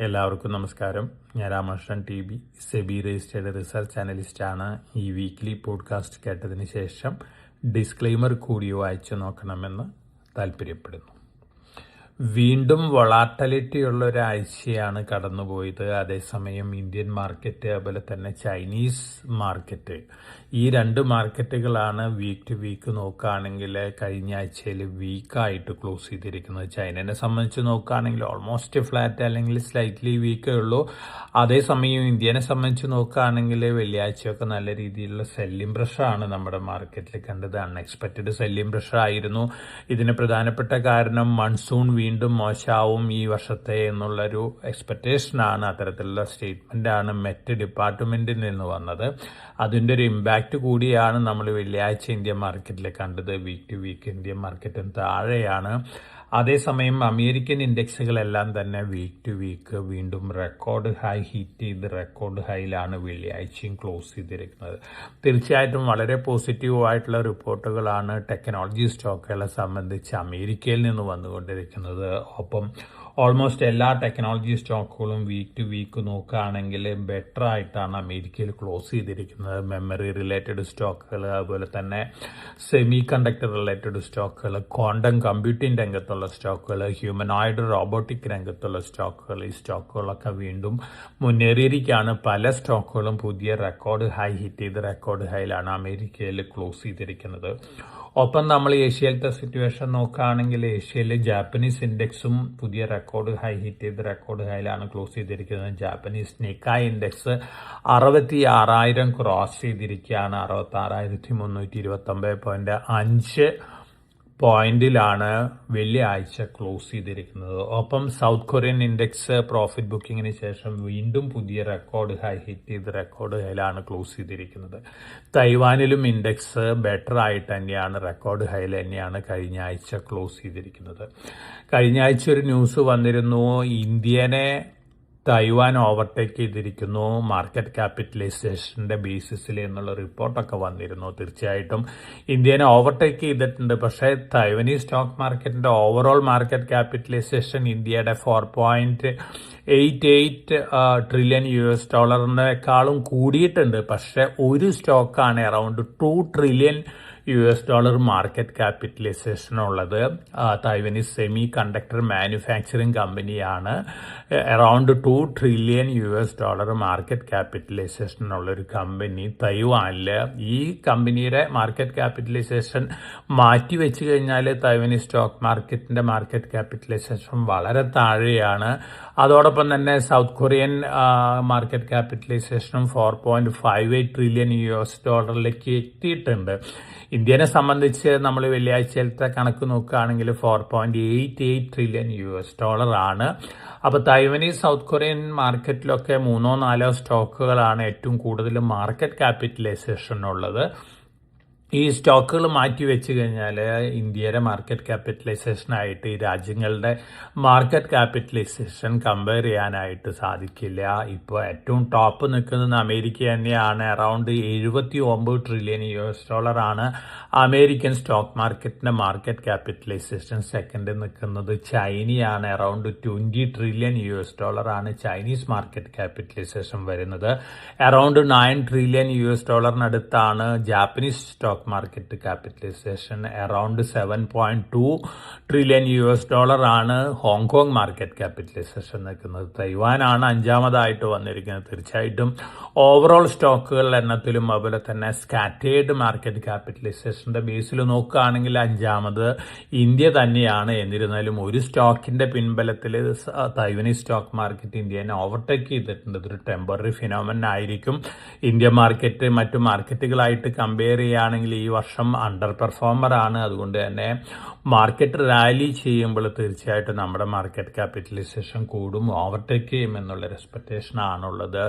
എല്ലാവർക്കും നമസ്കാരം. ഞാൻ Ramakrishnan TB, SEBI registered research അനലിസ്റ്റാണ്. ഈ വീക്ക്ലി പോഡ്കാസ്റ്റ് കേട്ടതിന് ശേഷം ഡിസ്ക്ലെയിമർ കൂടി വായിച്ചു നോക്കണമെന്ന് താല്പര്യപ്പെടുന്നു. വീണ്ടും വൊളാറ്റിലിറ്റി ഉള്ള ഒരാഴ്ചയാണ് കടന്നുപോയത്. അതേസമയം ഇന്ത്യൻ മാർക്കറ്റ് അതുപോലെ തന്നെ ചൈനീസ് മാർക്കറ്റ്, ഈ രണ്ട് മാർക്കറ്റുകളാണ് വീക്ക് ടു വീക്ക് നോക്കുകയാണെങ്കിൽ കഴിഞ്ഞ ആഴ്ചയിൽ വീക്കായിട്ട് ക്ലോസ് ചെയ്തിരിക്കുന്നത്. ചൈനനെ സംബന്ധിച്ച് നോക്കുകയാണെങ്കിൽ ഓൾമോസ്റ്റ് ഫ്ലാറ്റ് അല്ലെങ്കിൽ സ്ലൈറ്റ്ലി വീക്കേ ഉള്ളൂ. അതേസമയം ഇന്ത്യനെ സംബന്ധിച്ച് നോക്കുകയാണെങ്കിൽ വെള്ളിയാഴ്ചയൊക്കെ നല്ല രീതിയിലുള്ള സെല്ലിംഗ് പ്രഷറാണ് നമ്മുടെ മാർക്കറ്റിൽ കണ്ടത്. അൺഎക്സ്പെക്റ്റഡ് സെല്ലിംഗ് പ്രഷർ ആയിരുന്നു. ഇതിന് പ്രധാനപ്പെട്ട കാരണം മൺസൂൺ വീണ്ടും മോശമാവും ഈ വർഷത്തെ എന്നുള്ളൊരു എക്സ്പെക്റ്റേഷനാണ്. അത്തരത്തിലുള്ള സ്റ്റേറ്റ്മെന്റാണ് മെറ്റ് ഡിപ്പാർട്ട്മെന്റിൽ നിന്ന് വന്നത്. അതിൻ്റെ ഒരു ഇമ്പാക്റ്റ് കൂടിയാണ് നമ്മൾ വെള്ളിയാഴ്ച ഇന്ത്യൻ മാർക്കറ്റിൽ കണ്ടത്. വീക്ക് ടു വീക്ക് ഇന്ത്യൻ മാർക്കറ്റും താഴെയാണ്. അതേസമയം അമേരിക്കൻ ഇൻഡെക്സുകളെല്ലാം തന്നെ വീക്ക് ടു വീക്ക് വീണ്ടും റെക്കോർഡ് ഹൈ ഹിറ്റ് ചെയ്ത് റെക്കോർഡ് ഹൈയിലാണ് വെള്ളിയാഴ്ചയും ക്ലോസ് ചെയ്തിരിക്കുന്നത്. തീർച്ചയായിട്ടും വളരെ പോസിറ്റീവായിട്ടുള്ള റിപ്പോർട്ടുകളാണ് ടെക്നോളജി സ്റ്റോക്കുകളെ സംബന്ധിച്ച് അമേരിക്കയിൽ നിന്ന് വന്നുകൊണ്ടിരിക്കുന്നത്. ഒപ്പം ഓൾമോസ്റ്റ് എല്ലാ ടെക്നോളജി സ്റ്റോക്കുകളും വീക്ക് ടു വീക്ക് നോക്കുകയാണെങ്കിൽ ബെറ്റർ ആയിട്ടാണ് അമേരിക്കയിൽ ക്ലോസ് ചെയ്തിരിക്കുന്നത്. മെമ്മറി റിലേറ്റഡ് സ്റ്റോക്കുകൾ, അതുപോലെ തന്നെ സെമി കണ്ടക്ടർ റിലേറ്റഡ് സ്റ്റോക്കുകൾ, ക്വാണ്ടം കമ്പ്യൂട്ടിംഗ് രംഗത്തുള്ള സ്റ്റോക്കുകൾ, ഹ്യൂമനോയിഡ് റോബോട്ടിക് രംഗത്തുള്ള സ്റ്റോക്കുകൾ, ഈ സ്റ്റോക്കുകളൊക്കെ വീണ്ടും മുന്നേറിയിരിക്കുകയാണ്. പല സ്റ്റോക്കുകളും പുതിയ റെക്കോർഡ് ഹൈ ഹിറ്റ് ചെയ്ത് റെക്കോർഡ് ഹൈയിലാണ് അമേരിക്കയിൽ ക്ലോസ് ചെയ്തിരിക്കുന്നത്. ഒപ്പം നമ്മൾ ഏഷ്യയിലത്തെ സിറ്റുവേഷൻ നോക്കുകയാണെങ്കിൽ ഏഷ്യയിലെ ജാപ്പനീസ് ഇൻഡെക്സും പുതിയ റെക്കോർഡ് ഹൈ ഹിറ്റ് ചെയ്ത് റെക്കോർഡ് ഹൈയിലാണ് ക്ലോസ് ചെയ്തിരിക്കുന്നത്. ജാപ്പനീസ് നിക്കായ് ഇൻഡെക്സ് 66,000 ക്രോസ് ചെയ്തിരിക്കുകയാണ്. 66,329.5 പോയിന്റിലാണ് വെള്ളിയാഴ്ച ക്ലോസ് ചെയ്തിരിക്കുന്നത്. ഒപ്പം സൗത്ത് കൊറിയൻ ഇൻഡെക്സ് പ്രോഫിറ്റ് ബുക്കിങ്ങിന് ശേഷം വീണ്ടും പുതിയ റെക്കോർഡ് ഹൈ ഹിറ്റ് ചെയ്ത് റെക്കോർഡ് ഹൈയിലാണ് ക്ലോസ് ചെയ്തിരിക്കുന്നത്. തൈവാനിലും ഇൻഡെക്സ് ബെറ്റർ ആയിട്ട് തന്നെയാണ്, റെക്കോർഡ് ഹൈയിൽ തന്നെയാണ് കഴിഞ്ഞ ആഴ്ച ക്ലോസ് ചെയ്തിരിക്കുന്നത്. കഴിഞ്ഞ ആഴ്ച ഒരു ന്യൂസ് വന്നിരുന്നു, ഇന്ത്യനെ തൈവാൻ ഓവർടേക്ക് ചെയ്തിരിക്കുന്നു മാർക്കറ്റ് ക്യാപിറ്റലൈസേഷന്റെ ബേസിസിൽ എന്നുള്ള റിപ്പോർട്ടൊക്കെ വന്നിരുന്നു. തീർച്ചയായിട്ടും ഇന്ത്യനെ ഓവർടേക്ക് ചെയ്തിട്ടുണ്ട്. പക്ഷേ തൈവാനീസ് സ്റ്റോക്ക് മാർക്കറ്റിന്റെ ഓവറോൾ മാർക്കറ്റ് ക്യാപിറ്റലൈസേഷൻ ഇന്ത്യയുടെ $4.88 ട്രില്യൺ കൂടിയിട്ടുണ്ട്. പക്ഷേ ഒരു സ്റ്റോക്കാണ് അറൌണ്ട് $2 ട്രില്യൺ മാർക്കറ്റ് ക്യാപിറ്റലൈസേഷൻ ഉള്ളത്. തൈവാനീസ് സെമി കണ്ടക്ടർ മാനുഫാക്ചറിംഗ് കമ്പനിയാണ്. അറൌണ്ട് $2 ട്രില്യൺ മാർക്കറ്റ് ക്യാപിറ്റലൈസേഷൻ ഉള്ളൊരു കമ്പനി തൈവാനിൽ. ഈ കമ്പനിയുടെ മാർക്കറ്റ് ക്യാപിറ്റലൈസേഷൻ മാറ്റി വെച്ച് കഴിഞ്ഞാൽ തൈവാനീസ് സ്റ്റോക്ക് മാർക്കറ്റിന്റെ മാർക്കറ്റ് ക്യാപിറ്റലൈസേഷൻ വളരെ താഴെയാണ്. അതോടൊപ്പം തന്നെ സൗത്ത് കൊറിയൻ മാർക്കറ്റ് ക്യാപിറ്റലൈസേഷനും $4.58 ട്രില്യൺ എത്തിയിട്ടുണ്ട്. ഇന്ത്യനെ സംബന്ധിച്ച് നമ്മൾ വെള്ളിയാഴ്ചയിലത്തെ കണക്ക് നോക്കുകയാണെങ്കിൽ $4.88 ട്രില്യൺ ആണ്. അപ്പോൾ തൈവാനീസ് സൗത്ത് കൊറിയൻ മാർക്കറ്റിലൊക്കെ 3-4 സ്റ്റോക്കുകളാണ് ഏറ്റവും കൂടുതൽ മാർക്കറ്റ് ക്യാപിറ്റലൈസേഷൻ ഉള്ളത്. ഈ സ്റ്റോക്കുകൾ മാറ്റി വെച്ച് കഴിഞ്ഞാൽ ഇന്ത്യയുടെ മാർക്കറ്റ് ക്യാപിറ്റലൈസേഷനായിട്ട് ഈ രാജ്യങ്ങളുടെ മാർക്കറ്റ് ക്യാപിറ്റലൈസേഷൻ കമ്പയർ ചെയ്യാനായിട്ട് സാധിക്കില്ല. ഇപ്പോൾ ഏറ്റവും ടോപ്പ് നിൽക്കുന്നത് അമേരിക്ക തന്നെയാണ്. അറൌണ്ട് $79 ട്രില്യൺ ആണ് അമേരിക്കൻ സ്റ്റോക്ക് മാർക്കറ്റിന്റെ മാർക്കറ്റ് ക്യാപിറ്റലൈസേഷൻ. സെക്കൻഡ് നിൽക്കുന്നത് ചൈനയാണ്. അറൌണ്ട് $20 ട്രില്യൺ ആണ് ചൈനീസ് മാർക്കറ്റ് ക്യാപിറ്റലൈസേഷൻ വരുന്നത്. അറൌണ്ട് $9 ട്രില്യൺ അടുത്താണ് Japanese stock market capitalization. Around $7.2 trillion ആണ് ഹോങ്കോങ് മാർക്കറ്റ് ക്യാപിറ്റലൈസേഷൻ നിൽക്കുന്നത്. തൈവാനാണ് അഞ്ചാമതായിട്ട് വന്നിരിക്കുന്നത്. തീർച്ചയായിട്ടും ഓവറോൾ സ്റ്റോക്കുകളുടെ എണ്ണത്തിലും അതുപോലെ തന്നെ സ്കാറ്റേർഡ് മാർക്കറ്റ് ക്യാപിറ്റലൈസേഷന്റെ ബേസിൽ നോക്കുകയാണെങ്കിൽ അഞ്ചാമത് ഇന്ത്യ തന്നെയാണ്. എന്നിരുന്നാലും ഒരു സ്റ്റോക്കിന്റെ പിൻബലത്തിൽ തൈവാനീസ് സ്റ്റോക്ക് മാർക്കറ്റ് ഇന്ത്യനെ ഓവർടേക്ക് ചെയ്തിട്ടുണ്ട്. ഇതൊരു ടെമ്പററി ഫിനോമിനൻ ആയിരിക്കും. ഇന്ത്യൻ മാർക്കറ്റ് മറ്റു മാർക്കറ്റുകളായിട്ട് കമ്പയർ ചെയ്യുകയാണെങ്കിൽ ഈ വർഷം അണ്ടർ പെർഫോമർ ആണ്. അതുകൊണ്ട് തന്നെ മാർക്കറ്റ് റാലി ചെയ്യുമ്പോൾ തീർച്ചയായിട്ടും നമ്മുടെ മാർക്കറ്റ് ക്യാപിറ്റലൈസേഷൻ കൂടും, ഓവർടേക്ക് ചെയ്യും എന്നുള്ളൊരു എക്സ്പെക്ടേഷൻ ആണുള്ളത്.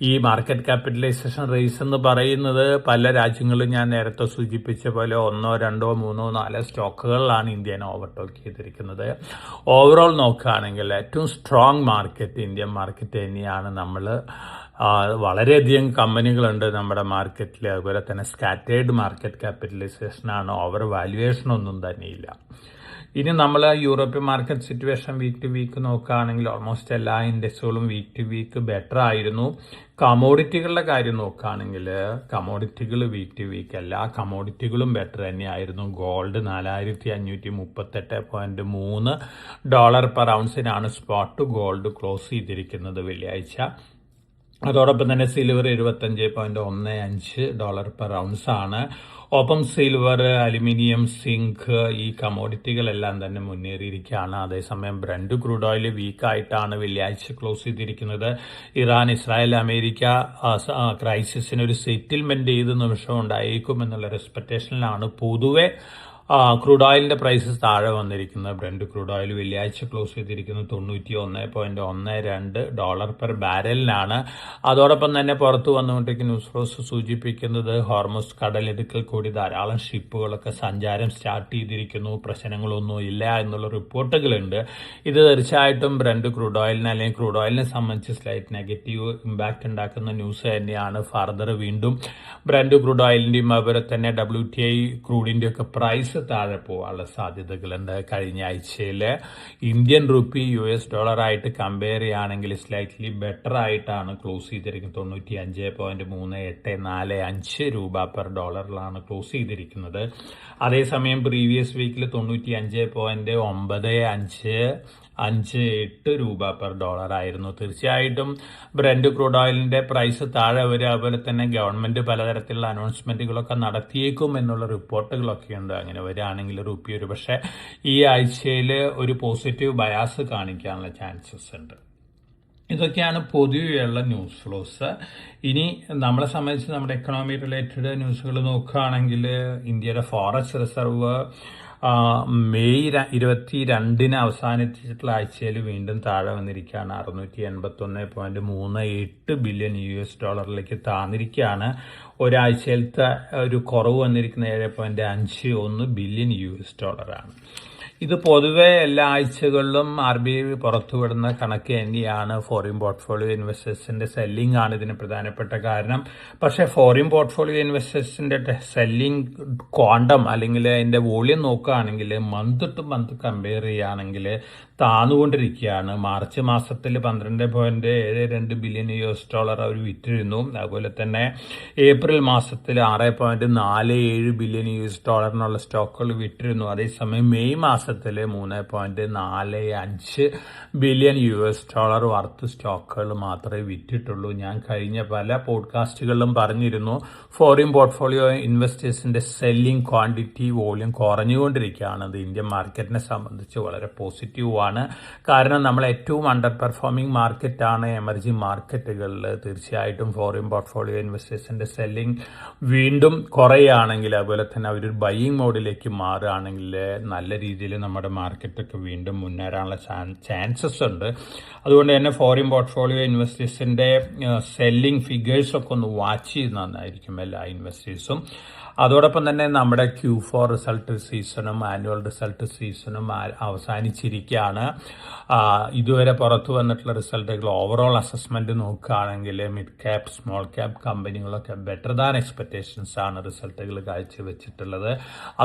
ഈ മാർക്കറ്റ് ക്യാപിറ്റലൈസേഷൻ റേസ് എന്ന് പറയുന്നത് പല രാജ്യങ്ങളും ഞാൻ നേരത്തെ സൂചിപ്പിച്ച പോലെ 1, 2, 3, 4 സ്റ്റോക്കുകളിലാണ് ഇന്ത്യനെ ഓവർടേക്ക് ചെയ്തിരിക്കുന്നത്. ഓവറോൾ നോക്കുകയാണെങ്കിൽ ഏറ്റവും സ്ട്രോങ് മാർക്കറ്റ് ഇന്ത്യൻ മാർക്കറ്റ് തന്നെയാണ്. നമ്മൾ വളരെയധികം കമ്പനികളുണ്ട് നമ്മുടെ മാർക്കറ്റിൽ. അതുപോലെ തന്നെ സ്കാറ്റേർഡ് മാർക്കറ്റ് ക്യാപിറ്റലൈസേഷനാണ്, ഓവർ വാല്യുവേഷനൊന്നും തന്നെയില്ല. ഇനി നമ്മൾ European market situation week to week നോക്കുകയാണെങ്കിൽ ഓൾമോസ്റ്റ് എല്ലാ ഇൻഡെക്സുകളും വീക്ക് ടു വീക്ക് ബെറ്റർ ആയിരുന്നു. കമോഡിറ്റികളുടെ കാര്യം നോക്കുകയാണെങ്കിൽ കമോഡിറ്റികൾ വീക്ക് ടു വീക്ക് എല്ലാ കമോഡിറ്റികളും ബെറ്റർ തന്നെയായിരുന്നു. ഗോൾഡ് $4,538.3 പെർ ഔൺസിനാണ് സ്പോട്ട് ഗോൾഡ് ക്ലോസ് ചെയ്തിരിക്കുന്നത് വെള്ളിയാഴ്ച. അതോടൊപ്പം തന്നെ സിൽവർ $25.15 പെർ ഔൺസ് ആണ്. ഒപ്പം സിൽവർ, അലുമിനിയം, സിങ്ക് ഈ കമോഡിറ്റികളെല്ലാം തന്നെ മുന്നേറിയിരിക്കുകയാണ്. അതേസമയം ബ്രന്റ് ക്രൂഡ് ഓയിൽ വീക്കായിട്ടാണ് വെള്ളിയാഴ്ച ക്ലോസ് ചെയ്തിരിക്കുന്നത്. ഇറാൻ, ഇസ്രായേൽ, അമേരിക്ക ക്രൈസിസിന് ഒരു സെറ്റിൽമെന്റ് ഏത് നിമിഷം ഉണ്ടായേക്കും എന്നുള്ള എക്സ്പെക്ടേഷനിലാണ് പൊതുവെ ക്രൂഡ് ഓയിലിന്റെ പ്രൈസസ് താഴെ വന്നിരിക്കുന്നത്. ബ്രന്റ് ക്രൂഡ് ഓയിൽ വെള്ളിയാഴ്ച ക്ലോസ് ചെയ്തിരിക്കുന്നത് $91.12 പെർ ബാരലിനാണ്. അതോടൊപ്പം തന്നെ പുറത്തു വന്നുകൊണ്ടിരിക്കുന്ന ന്യൂസ് ഫ്ലോസ് സൂചിപ്പിക്കുന്നത് ഹോർമുസ് കടലിടുക്കിൽ കൂടി ധാരാളം ഷിപ്പുകളൊക്കെ സഞ്ചാരം സ്റ്റാർട്ട് ചെയ്തിരിക്കുന്നു, പ്രശ്നങ്ങളൊന്നും ഇല്ല എന്നുള്ള റിപ്പോർട്ടുകളുണ്ട്. ഇത് തീർച്ചയായിട്ടും ബ്രന്റ് ക്രൂഡ് ഓയിലിനെ അല്ലെങ്കിൽ ക്രൂഡ് ഓയിലിനെ സംബന്ധിച്ച് സ്ലൈറ്റ് നെഗറ്റീവ് ഇമ്പാക്ട് ഉണ്ടാക്കുന്ന ന്യൂസ് തന്നെയാണ്. ഫർദർ വീണ്ടും ബ്രന്റ് ക്രൂഡ് ഓയിലിന്റെയും അതുപോലെ തന്നെ WTI ക്രൂഡിന്റെ ഒക്കെ പ്രൈസ് താഴെ പോകാനുള്ള സാധ്യതകളുണ്ട്. കഴിഞ്ഞ ആഴ്ചയിൽ ഇന്ത്യൻ റുപ്പി $US ആയിട്ട് കമ്പയർ ചെയ്യുകയാണെങ്കിൽ സ്ലൈറ്റ്ലി ബെറ്റർ ആയിട്ടാണ് ക്ലോസ് ചെയ്തിരിക്കുന്നത്. $95.3845 പെർ ഡോളറിലാണ് ക്ലോസ് ചെയ്തിരിക്കുന്നത്. അതേസമയം പ്രീവിയസ് വീക്കിൽ $95.9558 പെർ ഡോളർ ആയിരുന്നു. തീർച്ചയായിട്ടും ബ്രന്റ് ക്രൂഡ് ഓയിലിന്റെ പ്രൈസ് താഴെ വരിക, അതുപോലെ തന്നെ ഗവൺമെന്റ് പലതരത്തിലുള്ള അനൗൺസ്മെന്റുകളൊക്കെ നടത്തിയേക്കും എന്നുള്ള റിപ്പോർട്ടുകളൊക്കെ ഉണ്ട്. അങ്ങനെ വരികയാണെങ്കിൽ റുപ്പി ഒരു പക്ഷേ ഈ ആഴ്ചയിൽ ഒരു പോസിറ്റീവ് ബയാസ് കാണിക്കാനുള്ള ചാൻസസ് ഉണ്ട്. ഇതൊക്കെയാണ് പൊതുവെയുള്ള ന്യൂസ് ഫ്ലോസ്. ഇനി നമ്മളെ സംബന്ധിച്ച് നമ്മുടെ എക്കണോമി റിലേറ്റഡ് ന്യൂസുകൾ നോക്കുകയാണെങ്കിൽ ഇന്ത്യയുടെ ഫോറസ്റ്റ് റിസർവ് മെയ് 22 അവസാനിച്ചിട്ടുള്ള ആഴ്ചയിൽ വീണ്ടും താഴെ വന്നിരിക്കുകയാണ്. $681.38 ബില്യൺ താന്നിരിക്കുകയാണ്. ഒരാഴ്ചയിലത്തെ ഒരു കുറവ് വന്നിരിക്കുന്ന $7.51 ബില്യൺ ആണ്. ഇത് പൊതുവെ എല്ലാ ആഴ്ചകളിലും RBI പുറത്തുവിടുന്ന കണക്ക് തന്നെയാണ്. ഫോറിൻ പോർട്ട്ഫോളിയോ ഇൻവെസ്റ്റേഴ്സിന്റെ സെല്ലിംഗ് ആണ് ഇതിന് പ്രധാനപ്പെട്ട കാരണം. പക്ഷെ ഫോറിൻ പോർട്ട്ഫോളിയോ ഇൻവെസ്റ്റേഴ്സിന്റെ സെല്ലിംഗ് ക്വാണ്ടം അല്ലെങ്കിൽ അതിന്റെ വോളിയം നോക്കുകയാണെങ്കിൽ മന്ത് ടു മന്ത് കമ്പയർ ചെയ്യുകയാണെങ്കിൽ താന്നുകൊണ്ടിരിക്കുകയാണ്. മാർച്ച് മാസത്തിൽ $12.72 ബില്യൺ അവർ വിറ്റിരുന്നു. അതുപോലെ തന്നെ ഏപ്രിൽ മാസത്തിൽ $6.47 ബില്യൺ സ്റ്റോക്കുകൾ വിറ്റിരുന്നു. അതേസമയം മെയ് മാസത്തിൽ $3.45 ബില്യൺ വർത്ത് സ്റ്റോക്കുകൾ മാത്രമേ വിറ്റിട്ടുള്ളൂ. ഞാൻ കഴിഞ്ഞ പല പോഡ്കാസ്റ്റുകളിലും പറഞ്ഞിരുന്നു ഫോറിൻ പോർട്ട്ഫോളിയോ ഇൻവെസ്റ്റേഴ്സിന്റെ സെല്ലിംഗ് ക്വാണ്ടിറ്റി വോളിയം കുറഞ്ഞുകൊണ്ടിരിക്കുകയാണ്. അത് ഇന്ത്യൻ മാർക്കറ്റിനെ സംബന്ധിച്ച് വളരെ പോസിറ്റീവാണ്. കാരണം നമ്മൾ ഏറ്റവും അണ്ടർ പെർഫോമിംഗ് മാർക്കറ്റാണ് എമർജിംഗ് മാർക്കറ്റുകളിൽ. തീർച്ചയായിട്ടും ഫോറിൻ പോർട്ട്ഫോളിയോ ഇൻവെസ്റ്റേഴ്സിന്റെ സെല്ലിംഗ് വീണ്ടും കുറയുകയാണെങ്കിൽ, അതുപോലെ തന്നെ അവരൊരു ബൈയിങ് മോഡിലേക്ക് മാറുകയാണെങ്കിൽ നല്ല രീതിയിൽ നമ്മുടെ മാർക്കറ്റൊക്കെ വീണ്ടും മുന്നേറാനുള്ള ചാൻസസ് ഉണ്ട്. അതുകൊണ്ട് തന്നെ ഫോറിൻ പോർട്ട്ഫോളിയോ ഇൻവെസ്റ്റേഴ്സിന്റെ സെല്ലിംഗ് ഫിഗേഴ്സ് ഒക്കെ ഒന്ന് വാച്ച് ചെയ്യുന്ന നന്നായിരിക്കും എല്ലാ ഇൻവെസ്റ്റേഴ്സും. അതോടൊപ്പം തന്നെ നമ്മുടെ Q4 റിസൾട്ട് സീസണും ആനുവൽ റിസൾട്ട് സീസണും അവസാനിച്ചിരിക്കുകയാണ്. ഇതുവരെ പുറത്തു വന്നിട്ടുള്ള റിസൾട്ടുകൾ ഓവറോൾ അസസ്മെന്റ് നോക്കുകയാണെങ്കിൽ മിഡ് ക്യാപ്, സ്മോൾ ക്യാപ് കമ്പനികളൊക്കെ ബെറ്റർ ദാൻ എക്സ്പെക്ടേഷൻസ് ആണ് റിസൾട്ടുകൾ കാഴ്ചവെച്ചിട്ടുള്ളത്.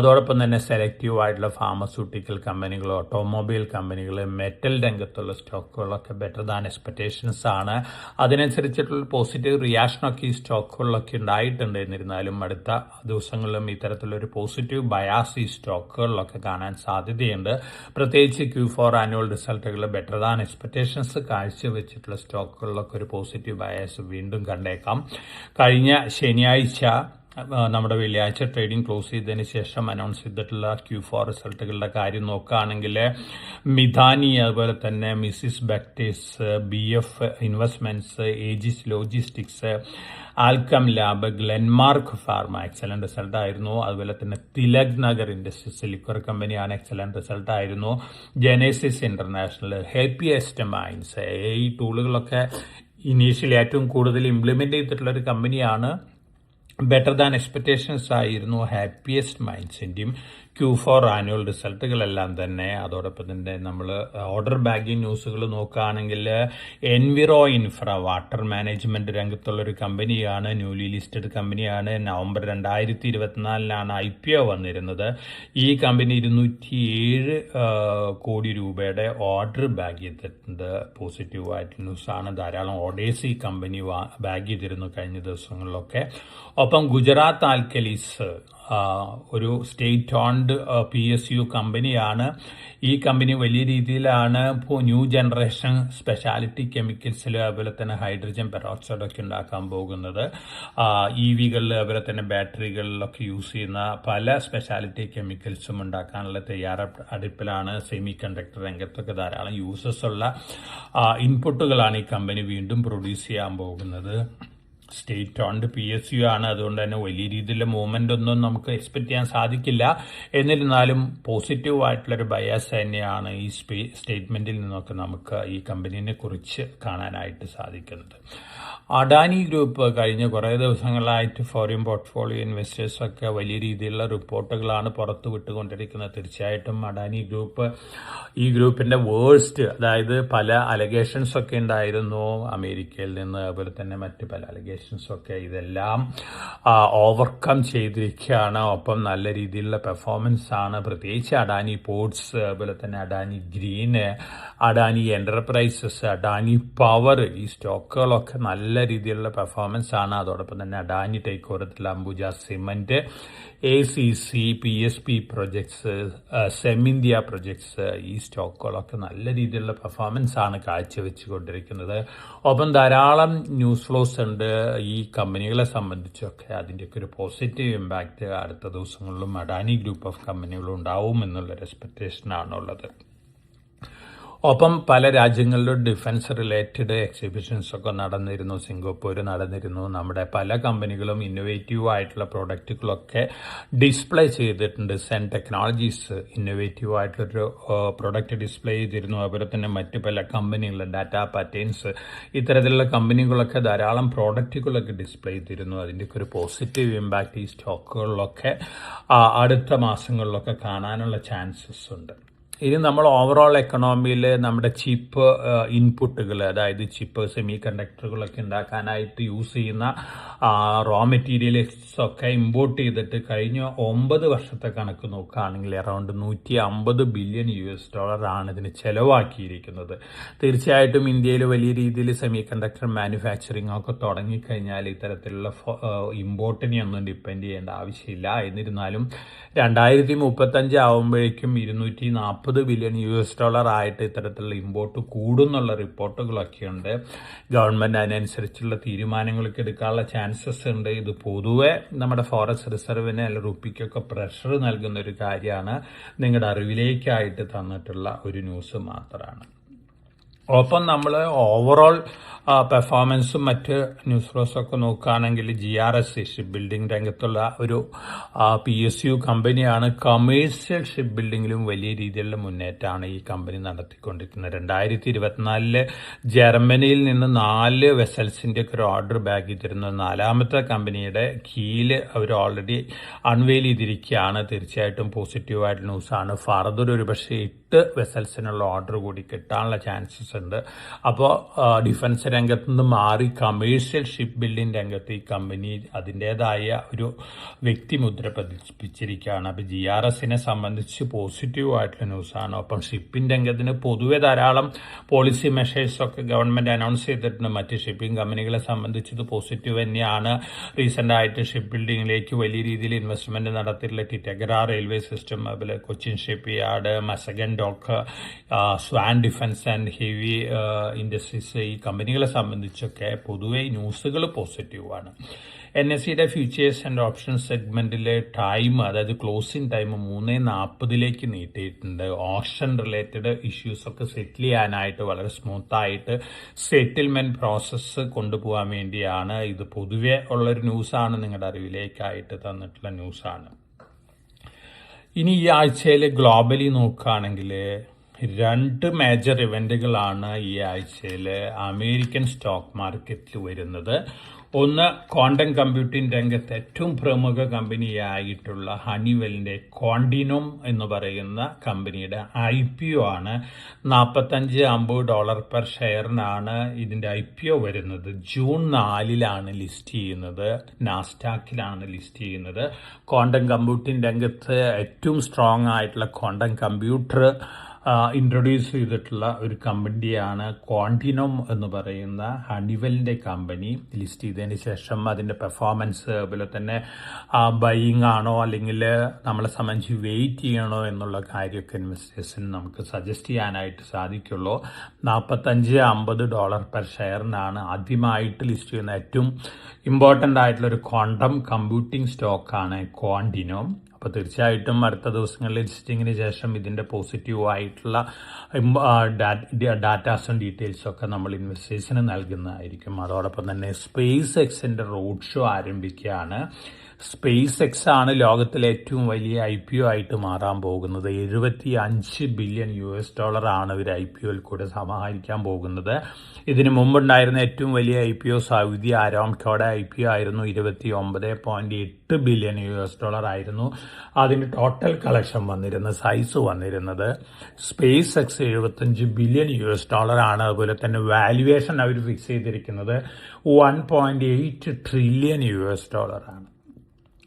അതോടൊപ്പം തന്നെ സെലക്റ്റീവ് ആയിട്ടുള്ള ഫാർമസ്യൂട്ടിക്കൽ കമ്പനികൾ, ഓട്ടോമൊബൈൽ കമ്പനികൾ, മെറ്റൽ രംഗത്തുള്ള സ്റ്റോക്കുകളൊക്കെ ബെറ്റർ ദാൻ എക്സ്പെക്ടേഷൻസ് ആണ്. അതിനനുസരിച്ചിട്ടുള്ള പോസിറ്റീവ് റിയാക്ഷനൊക്കെ ഈ സ്റ്റോക്കുകളിലൊക്കെ ഉണ്ടായിട്ടുണ്ട്. എന്നിരുന്നാലും അടുത്ത ദിവസങ്ങളിലും ഇത്തരത്തിലൊരു പോസിറ്റീവ് ബയാസ് ഈ സ്റ്റോക്കുകളിലൊക്കെ കാണാൻ സാധ്യതയുണ്ട്. പ്രത്യേകിച്ച് Q4 ആനുവൽ റിസൾട്ടുകൾ ബെറ്റർ ദാൻ എക്സ്പെക്ടേഷൻസ് കാഴ്ചവെച്ചിട്ടുള്ള സ്റ്റോക്കുകളിലൊക്കെ ഒരു പോസിറ്റീവ് ബയാസ് വീണ്ടും കണ്ടേക്കാം. കഴിഞ്ഞ ശനിയാഴ്ച നമ്മുടെ വെള്ളിയാഴ്ച ട്രേഡിംഗ് ക്ലോസ് ചെയ്തതിന് ശേഷം അനൗൺസ് ചെയ്തിട്ടുള്ള Q4 റിസൾട്ടുകളുടെ കാര്യം നോക്കുകയാണെങ്കിൽ മിധാനി, അതുപോലെ തന്നെ Mrs Bectors, BF investments, Ageas logistics, Alkem lab, Glenmark pharma excellent result ആയിരുന്നു. അതുപോലെ തന്നെ തിലക് നഗർ ഇൻഡസ്ട്രീസ് ലിക്വർ കമ്പനിയാണ് എക്സലന്റ് റിസൾട്ട് ആയിരുന്നു. ജെനേസിസ് ഇന്റർനാഷണൽ, ഹാപ്പിയസ്റ്റ് മൈൻഡ്സ്, ഈ ടൂളുകളൊക്കെ ഇനീഷ്യലി ഏറ്റവും കൂടുതൽ ഇംപ്ലിമെന്റ് ചെയ്തിട്ടുള്ള ഒരു കമ്പനിയാണ്. ബെറ്റർ ദാൻ എക്സ്പെക്ടേഷൻസ് ആയിരുന്നു ഹാപ്പിയസ്റ്റ് മൈൻഡ്സിന്റെയും Q4 ആനുവൽ റിസൾട്ടുകളെല്ലാം തന്നെ. അതോടൊപ്പം തന്നെ നമ്മൾ ഓർഡർ ബാഗിംഗ് ന്യൂസുകൾ നോക്കുകയാണെങ്കിൽ എൻവിറോ ഇൻഫ്ര വാട്ടർ മാനേജ്മെന്റ് രംഗത്തുള്ള ഒരു കമ്പനിയാണ്, ന്യൂലി ലിസ്റ്റഡ് കമ്പനിയാണ്. നവംബർ 2024 IPO വന്നിരുന്നത്. ഈ കമ്പനി 207 കോടി രൂപയുടെ ഓർഡർ ബാഗ് ചെയ്തിട്ടുണ്ട്. പോസിറ്റീവായിട്ടുള്ള ന്യൂസാണ്. ധാരാളം ഓർഡേഴ്സ് ഈ കമ്പനി ബാഗ് ചെയ്തിരുന്നു കഴിഞ്ഞ ദിവസങ്ങളിലൊക്കെ. ഒപ്പം ഗുജറാത്ത് ആൽക്കലീസ് ഒരു സ്റ്റേറ്റ് ഓൺഡ് PSU കമ്പനിയാണ്. ഈ കമ്പനി വലിയ രീതിയിലാണ് ഇപ്പോൾ ന്യൂ ജനറേഷൻ സ്പെഷ്യാലിറ്റി കെമിക്കൽസിൽ, അതുപോലെ തന്നെ ഹൈഡ്രജൻ പെറോക്സൈഡ് ഒക്കെ ഉണ്ടാക്കാൻ പോകുന്നത്. EVകളിൽ, അതുപോലെ തന്നെ ബാറ്ററികളിലൊക്കെ യൂസ് ചെയ്യുന്ന പല സ്പെഷ്യാലിറ്റി കെമിക്കൽസും ഉണ്ടാക്കാനുള്ള തയ്യാറെടുപ്പിലാണ്. സെമി കണ്ടക്ടർ രംഗത്തൊക്കെ ധാരാളം യൂസസ് ഉള്ള ഇൻപുട്ടുകളാണ് ഈ കമ്പനി വീണ്ടും പ്രൊഡ്യൂസ് ചെയ്യാൻ പോകുന്നത്. സ്റ്റേറ്റ് ഓൺഡ് PSU ആണ്. അതുകൊണ്ട് തന്നെ വലിയ രീതിയിലുള്ള മൂവ്മെന്റ് ഒന്നും നമുക്ക് എക്സ്പെക്ട് ചെയ്യാൻ സാധിക്കില്ല. എന്നിരുന്നാലും പോസിറ്റീവായിട്ടുള്ളൊരു ബയാസ് തന്നെയാണ് ഈ സ്റ്റേറ്റ്മെന്റിൽ നിന്നൊക്കെ നമുക്ക് ഈ കമ്പനീനെ കുറിച്ച് കാണാനായിട്ട് സാധിക്കുന്നത്. അഡാനി ഗ്രൂപ്പ് കഴിഞ്ഞ കുറേ ദിവസങ്ങളായിട്ട് ഫോറിൻ പോർട്ട്ഫോളിയോ ഇൻവെസ്റ്റേഴ്സൊക്കെ വലിയ രീതിയിലുള്ള റിപ്പോർട്ടുകളാണ് പുറത്തു വിട്ടുകൊണ്ടിരിക്കുന്നത്. തീർച്ചയായിട്ടും അഡാനി ഗ്രൂപ്പ്, ഈ ഗ്രൂപ്പിന്റെ വേഴ്സ്റ്റ്, അതായത് പല അലഗേഷൻസ് ഒക്കെ ഉണ്ടായിരുന്നു അമേരിക്കയിൽ നിന്ന്, അതുപോലെ തന്നെ മറ്റ് പല അലഗേഷൻസ് ഒക്കെ, ഇതെല്ലാം ഓവർകം ചെയ്തിരിക്കുകയാണ്. ഒപ്പം നല്ല രീതിയിലുള്ള പെർഫോമൻസ് ആണ്. പ്രത്യേകിച്ച് അഡാനി പോർട്സ്, അതുപോലെ തന്നെ Adani green, Adani enterprises, Adani power, ഈ സ്റ്റോക്കുകളൊക്കെ നല്ല രീതിയിലുള്ള പെർഫോമൻസ് ആണ്. അതോടൊപ്പം തന്നെ Adani take over Ambuja cement, ACC, PSP projects, Cemindia projects, ഈ സ്റ്റോക്കുകളൊക്കെ നല്ല രീതിയിലുള്ള പെർഫോമൻസ് ആണ് കാഴ്ചവെച്ചുകൊണ്ടിരിക്കുന്നത്. ഒപ്പം ധാരാളം ന്യൂസ് ഫ്ലോസ് ഉണ്ട് ഈ കമ്പനികളെ സംബന്ധിച്ചൊക്കെ. അതിൻ്റെയൊക്കെ ഒരു പോസിറ്റീവ് ഇമ്പാക്റ്റ് അടുത്ത ദിവസങ്ങളിലും അഡാനി ഗ്രൂപ്പ് ഓഫ് കമ്പനികളും ഉണ്ടാവും എന്നുള്ളൊരു എക്സ്പെക്ടേഷനാണുള്ളത്. ഒപ്പം പല രാജ്യങ്ങളിലും ഡിഫൻസ് റിലേറ്റഡ് എക്സിബിഷൻസ് ഒക്കെ നടന്നിരുന്നു. സിംഗപ്പൂർ നടന്നിരുന്നു. നമ്മുടെ പല കമ്പനികളും ഇന്നോവേറ്റീവ് ആയിട്ടുള്ള പ്രൊഡക്റ്റുകളൊക്കെ ഡിസ്പ്ലേ ചെയ്തിട്ടുണ്ട്. സെൻ ടെക്നോളജീസ് ഇന്നോവേറ്റീവ് ആയിട്ടുള്ളൊരു പ്രൊഡക്റ്റ് ഡിസ്പ്ലേ ചെയ്തിരുന്നു. അതുപോലെ തന്നെ മറ്റ് പല കമ്പനികൾ, ഡാറ്റ പാറ്റേൺസ്, ഇത്തരത്തിലുള്ള കമ്പനികളൊക്കെ ധാരാളം പ്രോഡക്റ്റുകളൊക്കെ ഡിസ്പ്ലേ ചെയ്തിരുന്നു. അതിൻ്റെയൊക്കെ ഒരു പോസിറ്റീവ് ഇമ്പാക്റ്റ് ഈ സ്റ്റോക്കുകളിലൊക്കെ അടുത്ത മാസങ്ങളിലൊക്കെ കാണാനുള്ള ചാൻസസ് ഉണ്ട്. ഇനി നമ്മൾ ഓവറോൾ എക്കണോമിയിൽ നമ്മുടെ ചിപ്പ് ഇൻപുട്ടുകൾ, അതായത് ചിപ്പ്, സെമി കണ്ടക്ടറുകളൊക്കെ ഉണ്ടാക്കാനായിട്ട് യൂസ് ചെയ്യുന്ന റോ മെറ്റീരിയൽസ് ഒക്കെ ഇമ്പോർട്ട് ചെയ്തിട്ട് കഴിഞ്ഞ 9 വർഷത്തെ കണക്ക് നോക്കുകയാണെങ്കിൽ അറൗണ്ട് $150 ബില്യൺ ആണ് ഇതിന് ചെലവാക്കിയിരിക്കുന്നത്. തീർച്ചയായിട്ടും ഇന്ത്യയിൽ വലിയ രീതിയിൽ സെമി കണ്ടക്ടർ മാനുഫാക്ചറിങ് ഒക്കെ തുടങ്ങിക്കഴിഞ്ഞാൽ ഇത്തരത്തിലുള്ള ഇമ്പോർട്ടിനെയൊന്നും ഡിപ്പെൻഡ് ചെയ്യേണ്ട ആവശ്യമില്ല. എന്നിരുന്നാലും 2035 ആവുമ്പോഴേക്കും $240 ബില്യൺ ആയിട്ട് ഇത്തരത്തിലുള്ള ഇമ്പോർട്ട് കൂടുന്നുള്ള റിപ്പോർട്ടുകളൊക്കെ ഉണ്ട്. ഗവൺമെന്റ് അതിനനുസരിച്ചുള്ള തീരുമാനങ്ങളൊക്കെ എടുക്കാനുള്ള ചാൻസസ് ഉണ്ട്. ഇത് പൊതുവെ നമ്മുടെ ഫോറസ്റ്റ് റിസർവിന് അല്ലെങ്കിൽ റുപ്പിക്കൊക്കെ പ്രഷർ നൽകുന്ന ഒരു കാര്യമാണ്. നിങ്ങളുടെ അറിവിലേക്കായിട്ട് തന്നിട്ടുള്ള ഒരു ന്യൂസ് മാത്രമാണ്. ഒപ്പം നമ്മൾ ഓവറോൾ പെർഫോമൻസും മറ്റ് ന്യൂസ് ഫ്ലോസ് ഒക്കെ നോക്കുകയാണെങ്കിൽ GRS ഷിപ്പ് ബിൽഡിംഗ് രംഗത്തുള്ള ഒരു PSU കമ്പനിയാണ്. കമേഴ്സ്യൽ ഷിപ്പ് ബിൽഡിങ്ങിലും വലിയ രീതിയിലുള്ള മുന്നേറ്റമാണ് ഈ കമ്പനി നടത്തിക്കൊണ്ടിരിക്കുന്നത്. 2024 ജർമ്മനിയിൽ നിന്ന് 4 വെസൽസിന്റെ ഒക്കെ ഒരു ഓർഡർ ബാഗ് ചെയ്തിരുന്നു. 4ാമത്തെ കമ്പനിയുടെ കീഴിൽ അവർ ഓൾറെഡി അൺവെയിൽ ചെയ്തിരിക്കുകയാണ്. തീർച്ചയായിട്ടും പോസിറ്റീവായിട്ടുള്ള ന്യൂസാണ്. ഫർദർ ഒരു പക്ഷേ 8 വെസൽസിനുള്ള ഓർഡർ കൂടി കിട്ടാനുള്ള ചാൻസസ് ഉണ്ട്. അപ്പോൾ ഡിഫൻസ് രംഗത്ത് നിന്ന് മാറി കമേഴ്ഷ്യൽ ഷിപ്പ് ബിൽഡിംഗ് രംഗത്ത് ഈ കമ്പനി അതിൻ്റെതായ ഒരു വ്യക്തിമുദ്ര പതിപ്പിച്ചിരിക്കുകയാണ്. അപ്പോൾ GRSനെ സംബന്ധിച്ച് പോസിറ്റീവ് ആയിട്ടുള്ള ന്യൂസാണ്. ഒപ്പം ഷിപ്പിംഗ് രംഗത്തിന് പൊതുവെ ധാരാളം പോളിസി മെഷേഴ്സ് ഒക്കെ ഗവൺമെന്റ് അനൗൺസ് ചെയ്തിട്ടുണ്ട്. മറ്റ് ഷിപ്പിംഗ് കമ്പനികളെ സംബന്ധിച്ച് ഇത് പോസിറ്റീവ് തന്നെയാണ്. റീസെന്റ് ആയിട്ട് ഷിപ്പ് ബിൽഡിംഗിലേക്ക് വലിയ രീതിയിൽ ഇൻവെസ്റ്റ്മെന്റ് നടത്തിയിട്ടുള്ള ടിറ്റഗ്ര റെയിൽവേ സിസ്റ്റം, അതുപോലെ Cochin ship yard, Mazagon dock, Swan defence and heavy industries, ഈ കമ്പനികളെ സംബന്ധിച്ചൊക്കെ പൊതുവെ ന്യൂസുകൾ പോസിറ്റീവാണ്. NSEയുടെ ഫ്യൂച്ചേഴ്സ് ആൻഡ് ഓപ്ഷൻ സെഗ്മെന്റിലെ ടൈം, അതായത് ക്ലോസിംഗ് ടൈം 3:40 നീട്ടിയിട്ടുണ്ട്. ഓപ്ഷൻ റിലേറ്റഡ് ഇഷ്യൂസ് ഒക്കെ സെറ്റിൽ ചെയ്യാനായിട്ട് വളരെ സ്മൂത്തായിട്ട് സെറ്റിൽമെന്റ് പ്രോസസ്സ് കൊണ്ടുപോകാൻ വേണ്ടിയാണ്. ഇത് പൊതുവെ ഉള്ളൊരു ന്യൂസാണ്, നിങ്ങളുടെ അറിവിലേക്കായിട്ട് തന്നിട്ടുള്ള ന്യൂസാണ്. ഇനി ഈ ആഴ്ചയിൽ ഗ്ലോബലി നോക്കുകയാണെങ്കിൽ 2 മേജർ ഇവന്റുകളാണ് ഈ ആഴ്ചയിൽ അമേരിക്കൻ സ്റ്റോക്ക് മാർക്കറ്റിൽ വരുന്നത്. ഒന്ന്, ക്വാണ്ടം കമ്പ്യൂട്ടിംഗ് രംഗത്ത് ഏറ്റവും പ്രമുഖ കമ്പനിയായിട്ടുള്ള ഹണിവെല്ലിന്റെ ക്വാണ്ടിനോം എന്ന് പറയുന്ന കമ്പനിയുടെ IPO ആണ്. $45-50 പെർ ഷെയറിനാണ് ഇതിന്റെ IPO വരുന്നത്. ജൂൺ 4 ലിസ്റ്റ് ചെയ്യുന്നത്, നാസ്ഡാക്കിലാണ് ലിസ്റ്റ് ചെയ്യുന്നത്. ക്വാണ്ടം കമ്പ്യൂട്ടിംഗ് രംഗത്ത് ഏറ്റവും സ്ട്രോങ് ആയിട്ടുള്ള ക്വാണ്ടം കമ്പ്യൂട്ടർ ഇൻട്രൊഡ്യൂസ് ചെയ്തിട്ടുള്ള ഒരു കമ്പനിയാണ് ക്വാണ്ടിനോം എന്ന് പറയുന്ന ഹണിവെല്ലിന്റെ കമ്പനി. ലിസ്റ്റ് ചെയ്തതിന് ശേഷം അതിന്റെ പെർഫോമൻസ്, അതുപോലെ തന്നെ ബൈയിങ് ആണോ അല്ലെങ്കിൽ നമ്മളെ സംബന്ധിച്ച് വെയിറ്റ് ചെയ്യണോ എന്നുള്ള കാര്യമൊക്കെ ഇൻവെസ്റ്റേഴ്സിന് നമുക്ക് സജസ്റ്റ് ചെയ്യാനായിട്ട് സാധിക്കുള്ളൂ. $45-50 പെർ ഷെയറിനാണ് ആദ്യമായിട്ട് ലിസ്റ്റ് ചെയ്യുന്ന ഏറ്റവും ഇമ്പോർട്ടൻ്റ് ആയിട്ടുള്ള ഒരു ക്വാണ്ടം കമ്പ്യൂട്ടിംഗ് സ്റ്റോക്കാണ് ക്വാണ്ടിനോം. അപ്പോൾ തീർച്ചയായിട്ടും അടുത്ത ദിവസങ്ങളിൽ ലിസ്റ്റിങ്ങിന് ശേഷം ഇതിൻ്റെ പോസിറ്റീവ് ആയിട്ടുള്ള ഡാറ്റാസും ഡീറ്റെയിൽസും ഒക്കെ നമ്മൾ ഇൻവെസ്റ്റേഴ്സിന് നൽകുന്നതായിരിക്കും. അതോടൊപ്പം തന്നെ സ്പേസ് എക്സിൻ്റെ റോഡ് ഷോ ആരംഭിക്കുകയാണ്. സ്പേസ് എക്സ് ആണ് ലോകത്തിലെ ഏറ്റവും വലിയ IPO ആയിട്ട് മാറാൻ പോകുന്നത്. $75 ബില്യൺ ആണ് ഇവർ IPOയിൽ കൂടെ സമാഹരിക്കാൻ പോകുന്നത്. ഇതിനു മുമ്പുണ്ടായിരുന്ന ഏറ്റവും വലിയ IPO സൗദി ആരാംകോയുടെ IPO ആയിരുന്നു. $29.8 ബില്യൺ ആയിരുന്നു അതിന് ടോട്ടൽ കളക്ഷൻ വന്നിരുന്നത്, സൈസ് വന്നിരുന്നത്. സ്പേസ് എക്സ് $75 ബില്യൺ ആണ്. അതുപോലെ തന്നെ വാല്യുവേഷൻ അവർ ഫിക്സ് ചെയ്തിരിക്കുന്നത് $1.8 ട്രില്യൺ ആണ്.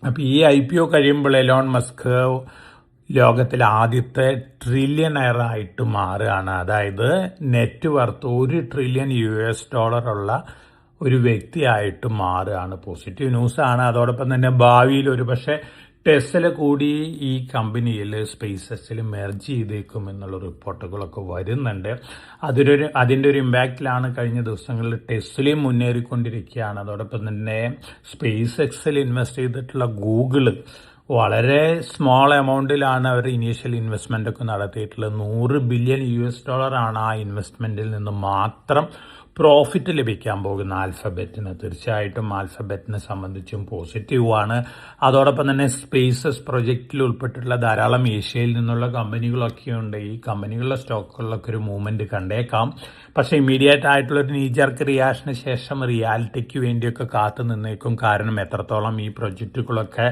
അപ്പോൾ ഈ IPO കഴിയുമ്പോൾ എലോൺ മസ്ക് ലോകത്തിലെ ആദ്യത്തെ ട്രില്യണയർ ആയിട്ട് മാറുകയാണ്. അതായത് നെറ്റ് വർത്ത് $1 ട്രില്യൺ ഉള്ള ഒരു വ്യക്തിയായിട്ട് മാറുകയാണ്. പോസിറ്റീവ് ന്യൂസാണ്. അതോടൊപ്പം തന്നെ ഭാവിയിൽ ഒരു പക്ഷേ ടെസ്ല കൂടി ഈ കമ്പനിയിൽ സ്പേസ് എക്സിൽ മെർജ് ചെയ്തേക്കും എന്നുള്ള റിപ്പോർട്ടുകളൊക്കെ വരുന്നുണ്ട്. അതിൻ്റെ ഒരു ഇമ്പാക്റ്റിലാണ് കഴിഞ്ഞ ദിവസങ്ങളിൽ ടെസ്ലയും മുന്നേറിക്കൊണ്ടിരിക്കുകയാണ്. അതോടൊപ്പം തന്നെ സ്പേസ് എക്സിൽ ഇൻവെസ്റ്റ് ചെയ്തിട്ടുള്ള ഗൂഗിള് വളരെ സ്മോൾ എമൗണ്ടിലാണ് അവർ ഇനീഷ്യൽ ഇൻവെസ്റ്റ്മെന്റ് ഒക്കെ നടത്തിയിട്ടുള്ളത്. $100 ബില്യൺ ആണ് ആ ഇൻവെസ്റ്റ്മെന്റിൽ നിന്ന് മാത്രം പ്രോഫിറ്റ് ലഭിക്കാൻ പോകുന്ന ആൽഫബറ്റിന്. തീർച്ചയായിട്ടും ആൽഫബറ്റിനെ സംബന്ധിച്ചും പോസിറ്റീവാണ്. അതോടൊപ്പം തന്നെ സ്പേസസ് പ്രൊജക്റ്റിൽ ഉൾപ്പെട്ടിട്ടുള്ള ധാരാളം ഏഷ്യയിൽ നിന്നുള്ള കമ്പനികളൊക്കെയുണ്ട്. ഈ കമ്പനികളുടെ സ്റ്റോക്കുകളിലൊക്കെ ഒരു മൂവ്മെന്റ് കണ്ടേക്കാം. പക്ഷേ ഇമ്മീഡിയറ്റ് ആയിട്ടുള്ളൊരു നീജർക്ക് റിയാക്ഷന് ശേഷം റിയാലിറ്റിക്ക് വേണ്ടിയൊക്കെ കാത്തു നിന്നേക്കും. കാരണം എത്രത്തോളം ഈ പ്രൊജക്റ്റുകളൊക്കെ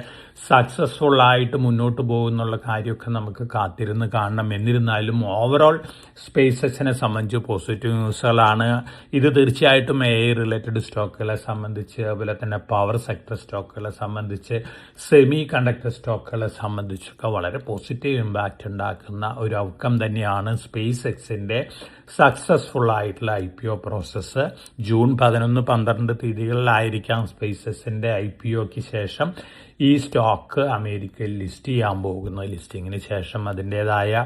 സക്സസ്ഫുൾ ആയിട്ട് മുന്നോട്ട് പോകുന്നുള്ള കാര്യമൊക്കെ നമുക്ക് കാത്തിരുന്ന് കാണണം. എന്നിരുന്നാലും ഓവറോൾ സ്പേസസിനെ സംബന്ധിച്ച് പോസിറ്റീവ് ന്യൂസുകളാണ്. ഇത് തീർച്ചയായിട്ടും AI റിലേറ്റഡ് സ്റ്റോക്കുകളെ സംബന്ധിച്ച്, അതുപോലെ തന്നെ പവർ സെക്ടർ സ്റ്റോക്കുകളെ സംബന്ധിച്ച്, സെമി കണ്ടക്ടർ സ്റ്റോക്കുകളെ സംബന്ധിച്ചൊക്കെ വളരെ പോസിറ്റീവ് ഇമ്പാക്റ്റ് ഉണ്ടാക്കുന്ന ഒരു ഔട്ട്കം തന്നെയാണ് സ്പേസ് എക്സിന്റെ സക്സസ്ഫുൾ ആയിട്ടുള്ള IPO പ്രോസസ്സ്. ജൂൺ 11-12 തീയതികളിലായിരിക്കാം സ്പേസ് എക്സിന്റെ IPOക്ക് ശേഷം ഈ സ്റ്റോക്ക് അമേരിക്കയിൽ ലിസ്റ്റ് ചെയ്യാൻ പോകുന്നത്. ലിസ്റ്റിങ്ങിന് ശേഷം അതിൻ്റെതായ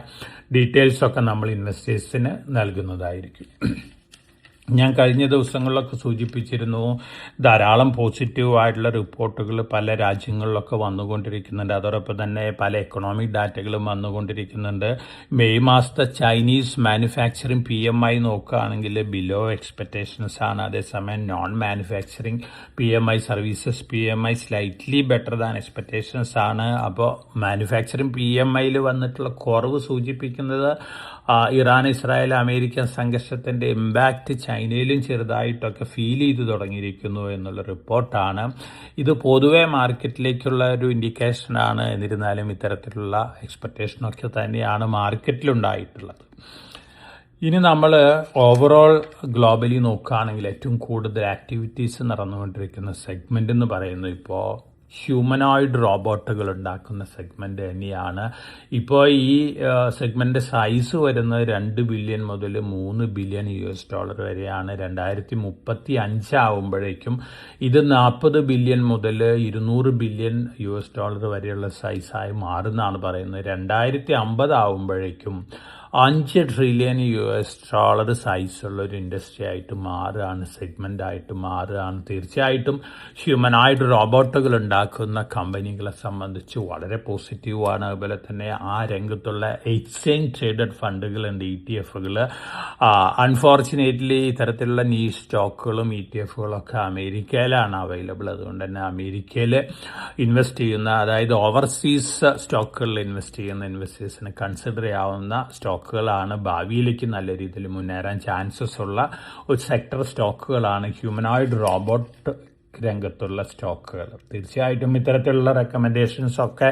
ഡീറ്റെയിൽസൊക്കെ നമ്മൾ ഇൻവെസ്റ്റേഴ്സിന് നൽകുന്നതായിരിക്കും. ഞാൻ കഴിഞ്ഞ ദിവസങ്ങളിലൊക്കെ സൂചിപ്പിച്ചിരുന്നു, ധാരാളം പോസിറ്റീവായിട്ടുള്ള റിപ്പോർട്ടുകൾ പല രാജ്യങ്ങളിലൊക്കെ വന്നുകൊണ്ടിരിക്കുന്നുണ്ട്. അതോടൊപ്പം തന്നെ പല എക്കണോമിക് ഡാറ്റകളും വന്നുകൊണ്ടിരിക്കുന്നുണ്ട്. മെയ് മാസത്തെ ചൈനീസ് മാനുഫാക്ചറിങ് PMI നോക്കുകയാണെങ്കിൽ ബിലോ എക്സ്പെക്ടേഷൻസ് ആണ്. അതേസമയം non manufacturing PMI, services PMI slightly better than expectations ആണ്. അപ്പോൾ മാനുഫാക്ചറിങ് PMIയിൽ വന്നിട്ടുള്ള കുറവ് സൂചിപ്പിക്കുന്നത് ഇറാൻ, ഇസ്രായേൽ, അമേരിക്കൻ സംഘർഷത്തിന്റെ ഇമ്പാക്റ്റ് ചൈനയിലും ചെറുതായിട്ടൊക്കെ ഫീൽ ചെയ്തു തുടങ്ങിയിരിക്കുന്നു എന്നുള്ള റിപ്പോർട്ടാണ്. ഇത് പൊതുവെ മാർക്കറ്റിലേക്കുള്ള ഒരു ഇൻഡിക്കേഷനാണ്. എന്നിരുന്നാലും ഇത്തരത്തിലുള്ള എക്സ്പെക്ടേഷനൊക്കെ തന്നെയാണ് മാർക്കറ്റിലുണ്ടായിട്ടുള്ളത്. ഇനി നമ്മൾ ഓവറോൾ ഗ്ലോബലി നോക്കുകയാണെങ്കിൽ ഏറ്റവും കൂടുതൽ ആക്ടിവിറ്റീസ് നടന്നുകൊണ്ടിരിക്കുന്ന സെഗ്മെന്റ് എന്ന് പറയുന്നത് ഇപ്പോൾ ഹ്യൂമനോയിഡ് റോബോട്ടുകൾ ഉണ്ടാക്കുന്ന സെഗ്മെന്റ് തന്നെയാണ്. ഇപ്പോൾ ഈ സെഗ്മെന്റ് സൈസ് വരുന്നത് $2 ബില്യൺ മുതൽ $3 ബില്യൺ വരെയാണ്. 2035 ആവുമ്പോഴേക്കും ഇത് $40 ബില്യൺ മുതൽ $200 ബില്യൺ വരെയുള്ള സൈസായി മാറുന്നതാണ് പറയുന്നത്. 2050 ആവുമ്പോഴേക്കും $5 ട്രില്യൺ സൈസുള്ള ഒരു ഇൻഡസ്ട്രി ആയിട്ട് മാറുകയാണ്, സെഗ്മെന്റ് ആയിട്ട് മാറുകയാണ്. തീർച്ചയായിട്ടും ഹ്യൂമനോയിഡ് റോബോട്ടുകൾ ഉണ്ടാക്കുന്ന കമ്പനികളെ സംബന്ധിച്ച് വളരെ പോസിറ്റീവാണ്. അതുപോലെ തന്നെ ആ രംഗത്തുള്ള എക്സ്ചേഞ്ച് ട്രേഡഡ് ഫണ്ടുകളുണ്ട്, ETF-കൾ. അൺഫോർച്ചുനേറ്റ്ലി ഇത്തരത്തിലുള്ള നീഷ് സ്റ്റോക്കുകളും ETF-കളൊക്കെ അമേരിക്കയിലാണ് അവൈലബിൾ. അതുകൊണ്ട് തന്നെ അമേരിക്കയിൽ ഇൻവെസ്റ്റ് ചെയ്യുന്ന, അതായത് ഓവർസീസ് സ്റ്റോക്കുകളിൽ ഇൻവെസ്റ്റ് ചെയ്യുന്ന ഇൻവെസ്റ്റേഴ്സിന് കൺസിഡർ ചെയ്യാവുന്ന സ്റ്റോക്കുകളാണ്. ഭാവിയിലേക്ക് നല്ല രീതിയിൽ മുന്നേറാൻ ചാൻസസ് ഉള്ള ഒരു സെക്ടർ സ്റ്റോക്കുകളാണ്. ഹ്യൂമനോയിഡ് റോബോട്ട് രംഗത്തുള്ള സ്റ്റോക്കുകൾ. തീർച്ചയായിട്ടും ഇത്തരത്തിലുള്ള റെക്കമെൻഡേഷൻസൊക്കെ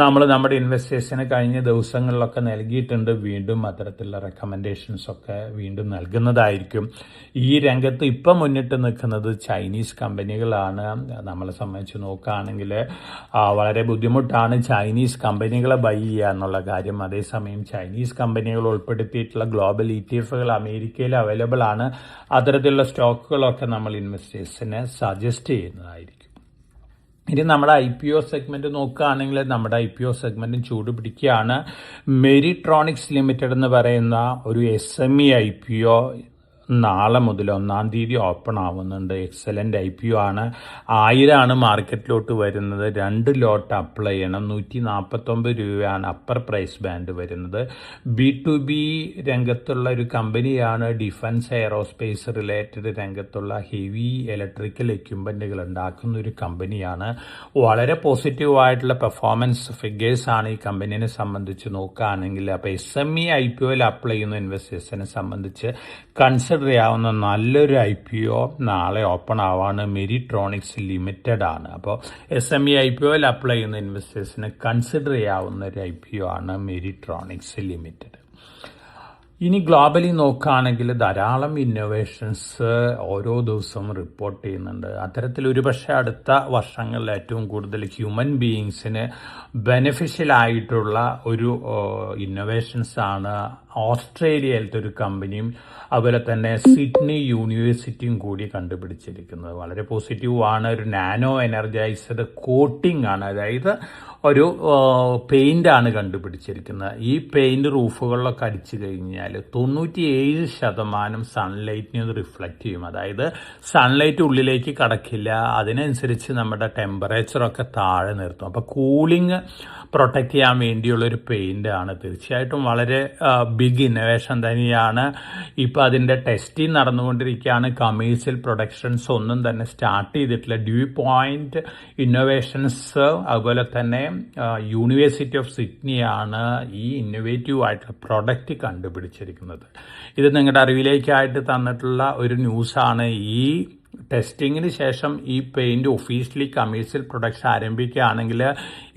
നമ്മൾ നമ്മുടെ ഇൻവെസ്റ്റേഴ്സിന് കഴിഞ്ഞ ദിവസങ്ങളിലൊക്കെ നൽകിയിട്ടുണ്ട്. വീണ്ടും അത്തരത്തിലുള്ള റെക്കമെൻഡേഷൻസൊക്കെ വീണ്ടും നൽകുന്നതായിരിക്കും. ഈ രംഗത്ത് ഇപ്പം മുന്നിട്ട് നിൽക്കുന്നത് ചൈനീസ് കമ്പനികളാണ്. നമ്മളെ സംബന്ധിച്ച് നോക്കുകയാണെങ്കിൽ വളരെ ബുദ്ധിമുട്ടാണ് ചൈനീസ് കമ്പനികളെ ബൈ ചെയ്യുക എന്നുള്ള കാര്യം. അതേസമയം ചൈനീസ് കമ്പനികൾ ഉൾപ്പെടുത്തിയിട്ടുള്ള ഗ്ലോബൽ ETF-കൾ അമേരിക്കയിൽ അവൈലബിൾ ആണ്. അത്തരത്തിലുള്ള സ്റ്റോക്കുകളൊക്കെ നമ്മൾ ഇൻവെസ്റ്റേഴ്സിന് സജസ്റ്റ് ചെയ്യുന്നതായിരിക്കും. ഇനി നമ്മുടെ IPO സെഗ്മെന്റ് നോക്കുകയാണെങ്കിൽ നമ്മുടെ IPO സെഗ്മെന്റും ചൂട് പിടിക്കുകയാണ്. മെരിട്രോണിക്സ് ലിമിറ്റഡ് എന്ന് പറയുന്ന ഒരു SME IPO നാളെ മുതൽ 1-ാം തീയതി ഓപ്പൺ ആവുന്നുണ്ട്. എക്സലന്റ് IPO ആണ്. 1000 മാർക്കറ്റിലോട്ട് വരുന്നത്. 2 ലോട്ട് അപ്ലൈ ചെയ്യണം. 149 രൂപയാണ് അപ്പർ പ്രൈസ് ബാൻഡ് വരുന്നത്. B2B രംഗത്തുള്ള ഒരു കമ്പനിയാണ്. ഡിഫൻസ് എയറോസ്പേസ് റിലേറ്റഡ് രംഗത്തുള്ള ഹെവി ഇലക്ട്രിക്കൽ എക്യുപ്മെന്റുകൾ ഉണ്ടാക്കുന്ന ഒരു കമ്പനിയാണ്. വളരെ പോസിറ്റീവായിട്ടുള്ള പെർഫോമൻസ് ഫിഗേഴ്സ് ആണ് ഈ കമ്പനിയെ സംബന്ധിച്ച് നോക്കുകയാണെങ്കിൽ. അപ്പോൾ SME IPOയിൽ അപ്ലൈ ചെയ്യുന്ന ഇൻവെസ്റ്റേഴ്സിനെ സംബന്ധിച്ച് കൺസിഡർ ചെയ്യാവുന്ന നല്ലൊരു IPO നാളെ ഓപ്പൺ ആവാണ്. മെരിട്രോണിക്സ് ലിമിറ്റഡ് ആണ്. അപ്പോൾ SME IPOയിൽ അപ്ലൈ ചെയ്യുന്ന ഇൻവെസ്റ്റേഴ്സിന് കൺസിഡർ ചെയ്യാവുന്ന ഒരു IPO ആണ് മെരിട്രോണിക്സ് ലിമിറ്റഡ്. ഇനി ഗ്ലോബലി നോക്കുകയാണെങ്കിൽ ധാരാളം ഇന്നോവേഷൻസ് ഓരോ ദിവസവും റിപ്പോർട്ട് ചെയ്യുന്നുണ്ട്. അത്തരത്തിൽ ഒരുപക്ഷെ അടുത്ത വർഷങ്ങളിൽ ഏറ്റവും കൂടുതൽ ഹ്യൂമൻ ബീയിങ്സിന് ബെനിഫിഷ്യൽ ആയിട്ടുള്ള ഒരു ഇന്നോവേഷൻസ് ആണ് ഓസ്ട്രേലിയയിലത്തെ ഒരു കമ്പനിയും അതുപോലെ തന്നെ സിഡ്നി യൂണിവേഴ്സിറ്റിയും കൂടി കണ്ടുപിടിച്ചിരിക്കുന്നത്. വളരെ പോസിറ്റീവാണ്. ഒരു നാനോ എനർജൈസ്ഡ് കോട്ടിംഗ് ആണ്, അതായത് ഒരു പെയിൻ്റാണ് കണ്ടുപിടിച്ചിരിക്കുന്നത്. ഈ പെയിൻറ് റൂഫുകളിലൊക്കെ അടിച്ചു കഴിഞ്ഞാൽ 97% സൺലൈറ്റിനെ അത് റിഫ്ലക്റ്റ് ചെയ്യും. അതായത് സൺലൈറ്റ് ഉള്ളിലേക്ക് കടക്കില്ല. അതിനനുസരിച്ച് നമ്മുടെ ടെമ്പറേച്ചറൊക്കെ താഴെ നിർത്തും. അപ്പോൾ കൂളിംഗ് പ്രൊട്ടക്റ്റ് ചെയ്യാൻ വേണ്ടിയുള്ളൊരു പെയിൻ്റാണ്. തീർച്ചയായിട്ടും വളരെ ബിഗ് ഇന്നോവേഷൻ തന്നെയാണ്. ഇപ്പോൾ അതിൻ്റെ ടെസ്റ്റിംഗ് നടന്നുകൊണ്ടിരിക്കുകയാണ്. കമേഴ്ഷ്യൽ പ്രൊഡക്ഷൻസ് ഒന്നും തന്നെ സ്റ്റാർട്ട് ചെയ്തിട്ടില്ല. ഡ്യൂ പോയിന്റ് ഇന്നോവേഷൻസ് അതുപോലെ തന്നെ യൂണിവേഴ്സിറ്റി ഓഫ് സിഡ്നിയാണ് ഈ ഇന്നോവേറ്റീവ് ആയിട്ടുള്ള പ്രൊഡക്റ്റ് കണ്ടുപിടിച്ചിരിക്കുന്നത്. ഇത് നിങ്ങളുടെ അറിവിലേക്കായിട്ട് തന്നിട്ടുള്ള ഒരു ന്യൂസാണ്. ഈ ടെസ്റ്റിങ്ങിന് ശേഷം ഈ പെയിന്റ് ഒഫീഷ്യലി കമേഴ്ഷ്യൽ പ്രൊഡക്ഷൻ ആരംഭിക്കുകയാണെങ്കിൽ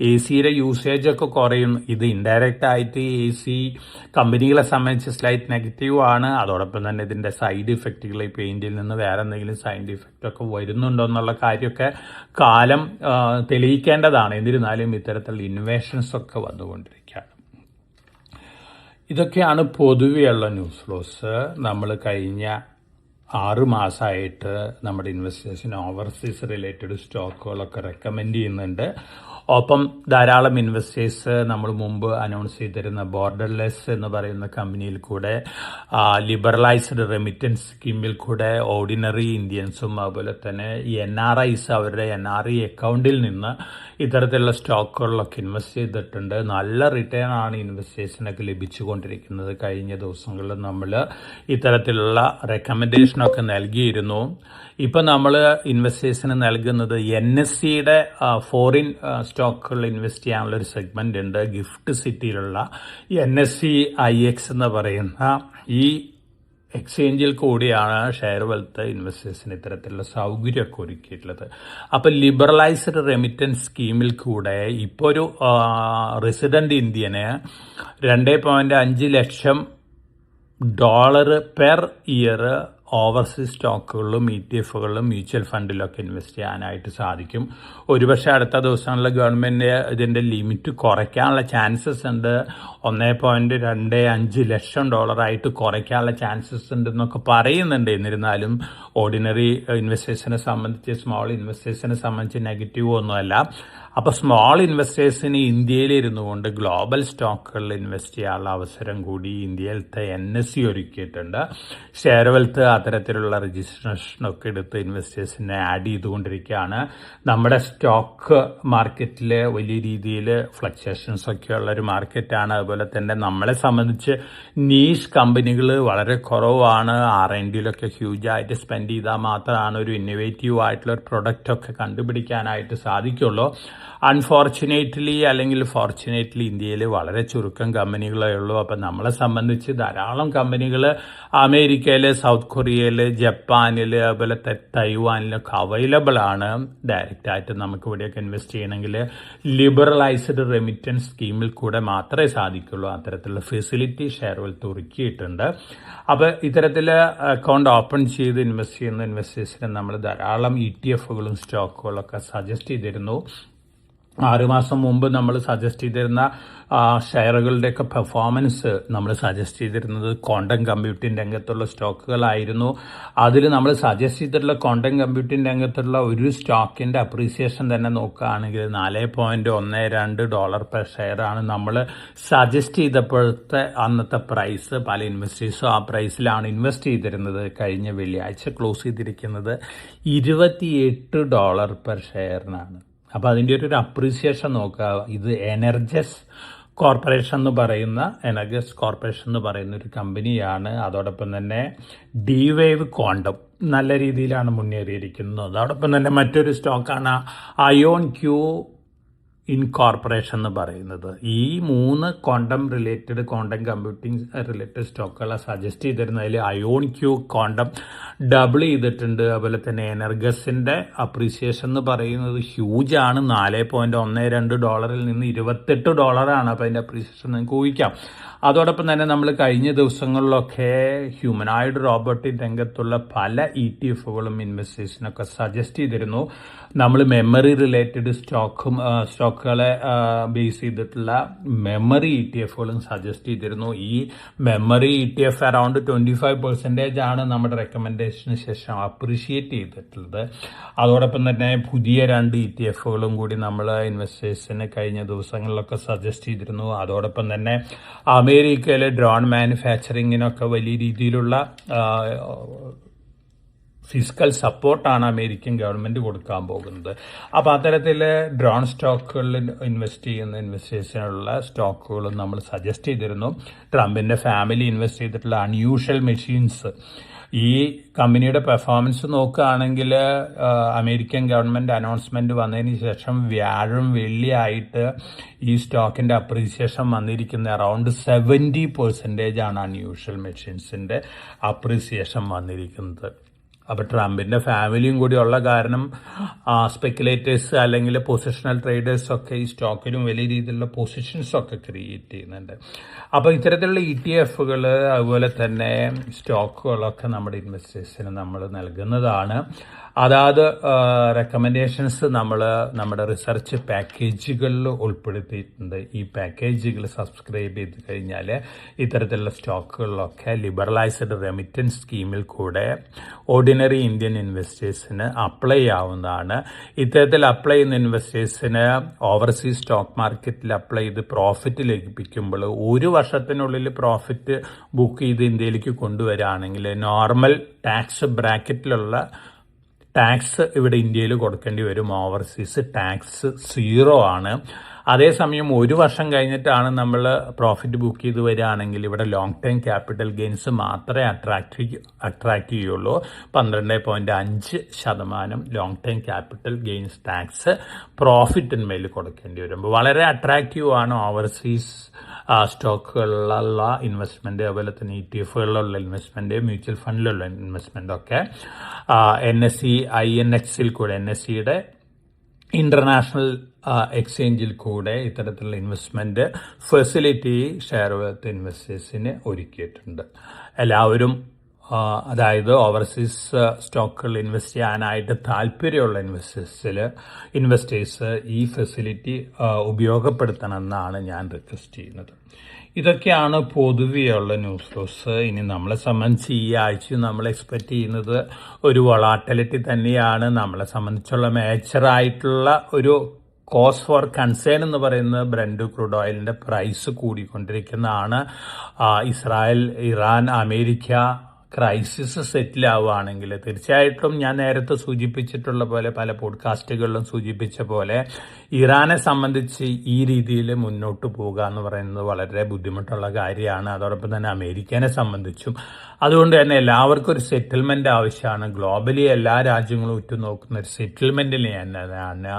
AC-യുടെ യൂസേജ് ഒക്കെ കുറയും. ഇത് ഇൻഡയറക്റ്റ് ആയിട്ട് AC കമ്പനികളെ സംബന്ധിച്ച് സ്ലൈറ്റ് നെഗറ്റീവ് ആണ്. അതോടൊപ്പം തന്നെ ഇതിൻ്റെ സൈഡ് ഇഫക്റ്റുകൾ ഈ പെയിന്റിൽ നിന്ന് വേറെ എന്തെങ്കിലും സൈഡ് ഇഫക്റ്റ് ഒക്കെ വരുന്നുണ്ടോ എന്നുള്ള കാര്യമൊക്കെ കാലം തെളിയിക്കേണ്ടതാണ്. എന്നിരുന്നാലും ഇത്തരത്തിലുള്ള ഇന്നോവേഷൻസ് ഒക്കെ വന്നുകൊണ്ടിരിക്കുകയാണ്. ഇതൊക്കെയാണ് പൊതുവെയുള്ള ന്യൂസ് ഫ്ലോസ്. നമ്മൾ കഴിഞ്ഞ 6 മാസമായിട്ട് നമ്മുടെ ഇൻവെസ്റ്റേഴ്സിന് ഓവർസീസ് റിലേറ്റഡ് സ്റ്റോക്കുകളൊക്കെ റെക്കമെൻഡ് ചെയ്യുന്നുണ്ട്. ഒപ്പം ധാരാളം ഇൻവെസ്റ്റേഴ്സ് നമ്മൾ മുമ്പ് അനൗൺസ് ചെയ്തിരുന്ന ബോർഡർലെസ് എന്ന് പറയുന്ന കമ്പനിയിൽ കൂടെ ലിബറലൈസ്ഡ് റെമിറ്റൻസ് സ്കീമിൽ കൂടെ ഓർഡിനറി ഇന്ത്യൻസും അതുപോലെ തന്നെ NRIs അവരുടെ NRI അക്കൗണ്ടിൽ നിന്ന് ഇത്തരത്തിലുള്ള സ്റ്റോക്കുകളിലൊക്കെ ഇൻവെസ്റ്റ് ചെയ്തിട്ടുണ്ട്. നല്ല റിട്ടേൺ ആണ് ഇൻവെസ്റ്റേഴ്സിനൊക്കെ ലഭിച്ചുകൊണ്ടിരിക്കുന്നത്. കഴിഞ്ഞ ദിവസങ്ങളിൽ നമ്മൾ ഇത്തരത്തിലുള്ള റെക്കമെൻഡേഷനൊക്കെ നൽകിയിരുന്നു. ഇപ്പം നമ്മൾ ഇൻവെസ്റ്റേഴ്സിന് നൽകുന്നത് NSE-യുടെ ഫോറിൻ സ്റ്റോക്കുകളിൽ ഇൻവെസ്റ്റ് ചെയ്യാനുള്ള ഒരു സെഗ്മെന്റ് ഉണ്ട്. ഗിഫ്റ്റ് സിറ്റിയിലുള്ള NSE IX എന്ന് പറയുന്ന ഈ എക്സ്ചേഞ്ചിൽ കൂടിയാണ് ഷെയർ വെൽത്ത് ഇൻവെസ്റ്റേഴ്സിന് ഇത്തരത്തിലുള്ള സൗകര്യമൊക്കെ ഒരുക്കിയിട്ടുള്ളത്. അപ്പോൾ ലിബറലൈസ്ഡ് റെമിറ്റൻസ് സ്കീമിൽ കൂടെ ഇപ്പോൾ ഒരു റെസിഡന്റ് ഇന്ത്യന് $2.5 ലക്ഷം പെർ ഇയർ ഓവർസീസ് സ്റ്റോക്കുകളിലും ETF-കളിലും മ്യൂച്വൽ ഫണ്ടിലൊക്കെ ഇൻവെസ്റ്റ് ചെയ്യാനായിട്ട് സാധിക്കും. ഒരുപക്ഷെ അടുത്ത ദിവസങ്ങളിൽ ഗവൺമെൻറ് ഇതിൻ്റെ ലിമിറ്റ് കുറയ്ക്കാനുള്ള ചാൻസസ് ഉണ്ട്. $1.25 ലക്ഷം ആയിട്ട് കുറയ്ക്കാനുള്ള ചാൻസസ് ഉണ്ടെന്നൊക്കെ പറയുന്നുണ്ട്. എന്നിരുന്നാലും ഓർഡിനറി ഇൻവെസ്റ്റേഴ്സിനെ സംബന്ധിച്ച്, സ്മോൾ ഇൻവെസ്റ്റേഴ്സിനെ സംബന്ധിച്ച് നെഗറ്റീവ് ഒന്നുമല്ല. അപ്പോൾ സ്മോൾ ഇൻവെസ്റ്റേഴ്സിന് ഇന്ത്യയിലിരുന്നു കൊണ്ട് ഗ്ലോബൽ സ്റ്റോക്കുകളിൽ ഇൻവെസ്റ്റ് ചെയ്യാനുള്ള അവസരം കൂടി ഇന്ത്യയിലത്തെ NSE ഒരുക്കിയിട്ടുണ്ട്. ഷെയർ വെൽത്ത് അത്തരത്തിലുള്ള രജിസ്ട്രേഷനൊക്കെ എടുത്ത് ഇൻവെസ്റ്റേഴ്സിനെ ആഡ് ചെയ്തുകൊണ്ടിരിക്കുകയാണ്. നമ്മുടെ സ്റ്റോക്ക് മാർക്കറ്റിൽ വലിയ രീതിയിൽ ഫ്ലക്ച്വേഷൻസ് ഒക്കെ ഉള്ളൊരു മാർക്കറ്റാണ്. അതുപോലെ തന്നെ നമ്മളെ സംബന്ധിച്ച് നീഷ് കമ്പനികൾ വളരെ കുറവാണ്. R&Dയിലൊക്കെ ഹ്യൂജായിട്ട് സ്പെൻഡ് ചെയ്താൽ മാത്രമാണ് ഒരു ഇന്നോവേറ്റീവ് ആയിട്ടുള്ള ഒരു പ്രൊഡക്റ്റൊക്കെ കണ്ടുപിടിക്കാനായിട്ട് സാധിക്കുള്ളൂ. അൺഫോർച്ചുനേറ്റ്ലി അല്ലെങ്കിൽ ഫോർച്ചുനേറ്റ്ലി ഇന്ത്യയിൽ വളരെ ചുരുക്കം കമ്പനികളേ ഉള്ളൂ. അപ്പം നമ്മളെ സംബന്ധിച്ച് ധാരാളം കമ്പനികൾ അമേരിക്കയിൽ, സൗത്ത് കൊറിയയിൽ, ജപ്പാനിൽ, അതുപോലെ തൈവാനിലൊക്കെ അവൈലബിൾ ആണ്. ഡയറക്റ്റായിട്ട് നമുക്ക് ഇവിടെയൊക്കെ ഇൻവെസ്റ്റ് ചെയ്യണമെങ്കിൽ ലിബറലൈസ്ഡ് റെമിറ്റൻസ് സ്കീമിൽ കൂടെ മാത്രമേ സാധിക്കുള്ളൂ. അത്തരത്തിലുള്ള ഫെസിലിറ്റി ഷെയർവെൽത്ത് ഒരുക്കിയിട്ടുണ്ട്. അപ്പോൾ ഇത്തരത്തിൽ അക്കൗണ്ട് ഓപ്പൺ ചെയ്ത് ഇൻവെസ്റ്റ് ചെയ്യുന്ന ഇൻവെസ്റ്റേഴ്സിന് നമ്മൾ ധാരാളം ETF-കളും സ്റ്റോക്കുകളൊക്കെ സജസ്റ്റ് ചെയ്തിരുന്നു. 6 മാസം മുമ്പ് നമ്മൾ സജസ്റ്റ് ചെയ്തിരുന്ന ഷെയറുകളുടെയൊക്കെ പെർഫോമൻസ് നമ്മൾ സജസ്റ്റ് ചെയ്തിരുന്നത് ക്വാണ്ടം കമ്പ്യൂട്ടിംഗ് രംഗത്തുള്ള സ്റ്റോക്കുകളായിരുന്നു. അതിൽ നമ്മൾ സജസ്റ്റ് ചെയ്തിട്ടുള്ള ക്വാണ്ടം കമ്പ്യൂട്ടിംഗ് രംഗത്തുള്ള ഒരു സ്റ്റോക്കിൻ്റെ അപ്രീസിയേഷൻ തന്നെ നോക്കുകയാണെങ്കിൽ $4.12 പെർ ഷെയറാണ് നമ്മൾ സജസ്റ്റ് ചെയ്തപ്പോഴത്തെ അന്നത്തെ പ്രൈസ്. പല ഇൻവെസ്റ്റേഴ്സും ആ പ്രൈസിലാണ് ഇൻവെസ്റ്റ് ചെയ്തിരുന്നത്. കഴിഞ്ഞ വെള്ളിയാഴ്ച ക്ലോസ് ചെയ്തിരിക്കുന്നത് $28 പെർ ഷെയറിനാണ്. അപ്പോൾ അതിൻ്റെ ഒരു അപ്രീസിയേഷൻ നോക്കുക. ഇത് എനർജസ് കോർപ്പറേഷൻ എന്ന് പറയുന്ന ഒരു കമ്പനിയാണ്. അതോടൊപ്പം തന്നെ D-Wave ക്വാണ്ടം നല്ല രീതിയിലാണ് മുന്നേറിയിരിക്കുന്നത്. അതോടൊപ്പം തന്നെ മറ്റൊരു സ്റ്റോക്കാണ് IonQ ഇൻകോർപ്പറേഷൻ എന്ന് പറയുന്നത്. ഈ 3 ക്വാണ്ടം കമ്പ്യൂട്ടിംഗ് റിലേറ്റഡ് സ്റ്റോക്കുകളെ സജസ്റ്റ് ചെയ്തിരുന്നതിൽ IonQ ക്വാണ്ടം ഡബിൾ ചെയ്തിട്ടുണ്ട്. അതുപോലെ തന്നെ എനർഗസിൻ്റെ അപ്രീസിയേഷൻ എന്ന് പറയുന്നത് ഹ്യൂജ് ആണ്. $4.12 നിന്ന് $28. അപ്പോൾ അതിൻ്റെ അപ്രീസിയേഷൻ നിങ്ങൾക്ക് ഊഹിക്കാം. അതോടൊപ്പം തന്നെ നമ്മൾ കഴിഞ്ഞ ദിവസങ്ങളിലൊക്കെ ഹ്യൂമനോയിഡ് റോബോട്ടിക് രംഗത്തുള്ള പല ETF-കളും ഇൻവെസ്റ്റേഴ്സിനൊക്കെ സജസ്റ്റ് ചെയ്തിരുന്നു. നമ്മൾ മെമ്മറി റിലേറ്റഡ് സ്റ്റോക്കുകളെ ബേസ് ചെയ്തിട്ടുള്ള മെമ്മറി ETF-കളും സജസ്റ്റ് ചെയ്തിരുന്നു. ഈ മെമ്മറി ETF അറൗണ്ട് 25% ആണ് നമ്മുടെ റെക്കമെൻഡേഷന് ശേഷം അപ്രീഷിയേറ്റ് ചെയ്തിട്ടുള്ളത്. അതോടൊപ്പം തന്നെ പുതിയ 2 ETF-കളും കൂടി നമ്മൾ ഇൻവെസ്റ്റേഴ്സിന് കഴിഞ്ഞ ദിവസങ്ങളിലൊക്കെ സജസ്റ്റ് ചെയ്തിരുന്നു. അതോടൊപ്പം തന്നെ അമേരിക്കയിലെ ഡ്രോൺ മാനുഫാക്ചറിങ്ങിനൊക്കെ വലിയ രീതിയിലുള്ള ഫിസിക്കൽ സപ്പോർട്ടാണ് അമേരിക്കൻ ഗവൺമെൻറ് കൊടുക്കാൻ പോകുന്നത്. അപ്പോൾ അത്തരത്തിൽ ഡ്രോൺ സ്റ്റോക്കുകളിൽ ഇൻവെസ്റ്റ് ചെയ്യുന്ന ഇൻവെസ്റ്റേഴ്സിനുള്ള സ്റ്റോക്കുകളും നമ്മൾ സജസ്റ്റ് ചെയ്തിരുന്നു. ട്രംപിൻ്റെ ഫാമിലി ഇൻവെസ്റ്റ് ചെയ്തിട്ടുള്ള അൺയൂഷ്വൽ മെഷീൻസ്, ഈ കമ്പനിയുടെ പെർഫോമൻസ് നോക്കുകയാണെങ്കിൽ അമേരിക്കൻ ഗവൺമെൻറ് അനൗൺസ്മെൻറ്റ് വന്നതിന് ശേഷം വ്യാഴം വെള്ളിയായിട്ട് ഈ സ്റ്റോക്കിൻ്റെ അപ്രീസിയേഷൻ വന്നിരിക്കുന്ന അറൗണ്ട് 70% ആണ് അൺയൂഷ്വൽ മെഷീൻസിൻ്റെ അപ്രീസിയേഷൻ വന്നിരിക്കുന്നത്. അപ്പോൾ ട്രംപിൻ്റെ ഫാമിലിയും കൂടി ഉള്ള കാരണം സ്പെക്കുലേറ്റേഴ്സ് അല്ലെങ്കിൽ പൊസിഷണൽ ട്രേഡേഴ്സൊക്കെ ഈ സ്റ്റോക്കിലും വലിയ രീതിയിലുള്ള പൊസിഷൻസൊക്കെ ക്രിയേറ്റ് ചെയ്യുന്നുണ്ട്. അപ്പോൾ ഇത്തരത്തിലുള്ള ETF-കൾ അതുപോലെ തന്നെ സ്റ്റോക്കുകളൊക്കെ നമ്മുടെ ഇൻവെസ്റ്റേഴ്സിന് നമ്മൾ നൽകുന്നതാണ്. അതായത് റെക്കമെൻഡേഷൻസ് നമ്മൾ നമ്മുടെ റിസർച്ച് പാക്കേജുകളിൽ ഉൾപ്പെടുത്തിയിട്ടുണ്ട്. ഈ പാക്കേജുകൾ സബ്സ്ക്രൈബ് ചെയ്ത് കഴിഞ്ഞാൽ ഇത്തരത്തിലുള്ള സ്റ്റോക്കുകളിലൊക്കെ ലിബറലൈസ്ഡ് റെമിറ്റൻസ് സ്കീമിൽ കൂടെ ഓർഡിനറി ഇന്ത്യൻ ഇൻവെസ്റ്റേഴ്സിന് അപ്ലൈ ആവുന്നതാണ്. ഇത്തരത്തിൽ അപ്ലൈ ചെയ്യുന്ന ഇൻവെസ്റ്റേഴ്സിന് ഓവർസീസ് സ്റ്റോക്ക് മാർക്കറ്റിൽ അപ്ലൈ ചെയ്ത് പ്രോഫിറ്റ് ലഭിക്കുമ്പോൾ 1 വർഷത്തിനുള്ളിൽ പ്രോഫിറ്റ് ബുക്ക് ചെയ്ത് ഇന്ത്യയിലേക്ക് കൊണ്ടുവരികയാണെങ്കിൽ നോർമൽ ടാക്സ് ബ്രാക്കറ്റിലുള്ള ടാക്സ് ഇവിടെ ഇന്ത്യയിൽ കൊടുക്കേണ്ടി വരും. ഓവർസീസ് ടാക്സ് 0 ആണ്. അതേസമയം 1 വർഷം കഴിഞ്ഞിട്ടാണ് നമ്മൾ പ്രോഫിറ്റ് ബുക്ക് ചെയ്ത് വരികയാണെങ്കിൽ ഇവിടെ ലോങ് ടൈം ക്യാപിറ്റൽ ഗെയിൻസ് മാത്രമേ അട്രാക്റ്റ് ചെയ്യുള്ളൂ. 12.5% long time capital gains tax പ്രോഫിറ്റിന്മേൽ കൊടുക്കേണ്ടി വരും. വളരെ അട്രാക്റ്റീവ് ആണ് ഓവർസീസ് സ്റ്റോക്കുകളിലുള്ള ഇൻവെസ്റ്റ്മെൻറ്റ്, അതുപോലെ തന്നെ ETF-കളിലുള്ള ഇൻവെസ്റ്റ്മെൻറ്റ്, മ്യൂച്വൽ ഫണ്ടിലുള്ള ഇൻവെസ്റ്റ്മെൻറ്റൊക്കെ. NSE INX-ൽ കൂടെ NSEയുടെ ഇന്റർനാഷണൽ എക്സ്ചേഞ്ചിൽ കൂടെ ഇത്തരത്തിലുള്ള ഇൻവെസ്റ്റ്മെൻറ്റ് ഫെസിലിറ്റി ഷെയർവെൽത്ത് ഇൻവെസ്റ്റേഴ്സിന് ഒരുക്കിയിട്ടുണ്ട്. എല്ലാവരും അതായത് ഓവർസീസ് സ്റ്റോക്കുകൾ ഇൻവെസ്റ്റ് ചെയ്യാനായിട്ട് താല്പര്യമുള്ള ഇൻവെസ്റ്റേഴ്സ് ഈ ഫെസിലിറ്റി ഉപയോഗപ്പെടുത്തണമെന്നാണ് ഞാൻ റിക്വസ്റ്റ് ചെയ്യുന്നത്. ഇതൊക്കെയാണ് പൊതുവെയുള്ള ന്യൂസ് ഫ്ലോസ്. ഇനി നമ്മളെ സംബന്ധിച്ച് ഈ ആഴ്ച നമ്മൾ എക്സ്പെക്റ്റ് ചെയ്യുന്നത് ഒരു വൊളാറ്റിലിറ്റി തന്നെയാണ്. നമ്മളെ സംബന്ധിച്ചുള്ള മേജറായിട്ടുള്ള ഒരു കോസ് ഫോർ കൺസേൺ എന്ന് പറയുന്നത് ബ്രന്റ് ക്രൂഡ് ഓയിലിൻ്റെ പ്രൈസ് കൂടിക്കൊണ്ടിരിക്കുന്നതാണ്. Israel, Iran, America crisis settle ആവുകയാണെങ്കിൽ തീർച്ചയായിട്ടും ഞാൻ നേരത്തെ സൂചിപ്പിച്ചിട്ടുള്ള പോലെ പല പോഡ്കാസ്റ്റുകളിലും സൂചിപ്പിച്ച പോലെ ഇറാനെ സംബന്ധിച്ച് ഈ രീതിയിൽ മുന്നോട്ട് പോകുക എന്ന് പറയുന്നത് വളരെ ബുദ്ധിമുട്ടുള്ള കാര്യമാണ്. അതോടൊപ്പം തന്നെ അമേരിക്കനെ സംബന്ധിച്ചും അതുകൊണ്ട് തന്നെ എല്ലാവർക്കും ഒരു സെറ്റിൽമെന്റ് ആവശ്യമാണ്. ഗ്ലോബലി എല്ലാ രാജ്യങ്ങളും ഉറ്റുനോക്കുന്ന ഒരു സെറ്റിൽമെന്റിൽ തന്നെയാണ്.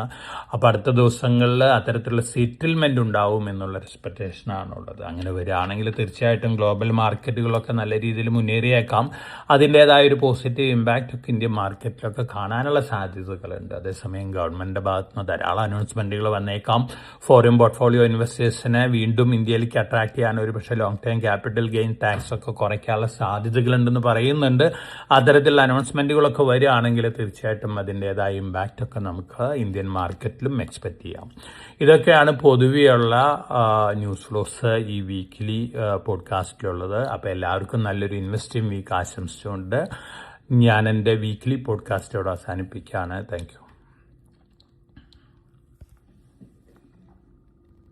അപ്പോൾ അടുത്ത ദിവസങ്ങളിൽ അത്തരത്തിലുള്ള സെറ്റിൽമെന്റ് ഉണ്ടാവും എന്നുള്ള എക്സ്പെക്ടേഷൻ ആണുള്ളത്. അങ്ങനെ വരികയാണെങ്കിൽ തീർച്ചയായിട്ടും ഗ്ലോബൽ മാർക്കറ്റുകളൊക്കെ നല്ല രീതിയിൽ മുന്നേറിയേക്കാം. അതിൻ്റെതായ ഒരു പോസിറ്റീവ് ഇമ്പാക്റ്റ് ഒക്കെ ഇന്ത്യൻ മാർക്കറ്റിലൊക്കെ കാണാനുള്ള സാധ്യതകളുണ്ട്. അതേസമയം ഗവൺമെന്റിന്റെ ഭാഗത്ത് നിന്ന് ധാരാളം അനൗൺസ്മെന്റുകൾ വന്നേക്കാം. ഫോറിൻ പോർട്ട്ഫോളിയോ ഇൻവെസ്റ്റേഴ്സിനെ വീണ്ടും ഇന്ത്യയിലേക്ക് അട്രാക്ട് ചെയ്യാൻ ഒരു പക്ഷേ long time capital gain tax ഒക്കെ കുറയ്ക്കാനുള്ള സാധ്യതകളുണ്ടെന്ന് പറയുന്നുണ്ട്. അത്തരത്തിലുള്ള അനൗൺസ്മെന്റുകളൊക്കെ വരികയാണെങ്കിൽ തീർച്ചയായിട്ടും അതിൻ്റെതായ ഇമ്പാക്റ്റ് ഒക്കെ നമുക്ക് ഇന്ത്യൻ മാർക്കറ്റിലും എക്സ്പെക്ട് ചെയ്യാം. ഇതൊക്കെയാണ് പൊതുവെയുള്ള ന്യൂസ് ഫ്ലോസ് ഈ വീക്കിലി പോഡ്കാസ്റ്റിലുള്ളത്. അപ്പോൾ എല്ലാവർക്കും നല്ലൊരു ഇൻവെസ്റ്റിംഗ് വീക്ക് ആശംസിച്ചുകൊണ്ട് ഞാൻ എൻ്റെ വീക്കിലി പോഡ്കാസ്റ്റോട് അവസാനിപ്പിക്കുകയാണ്. Thank you.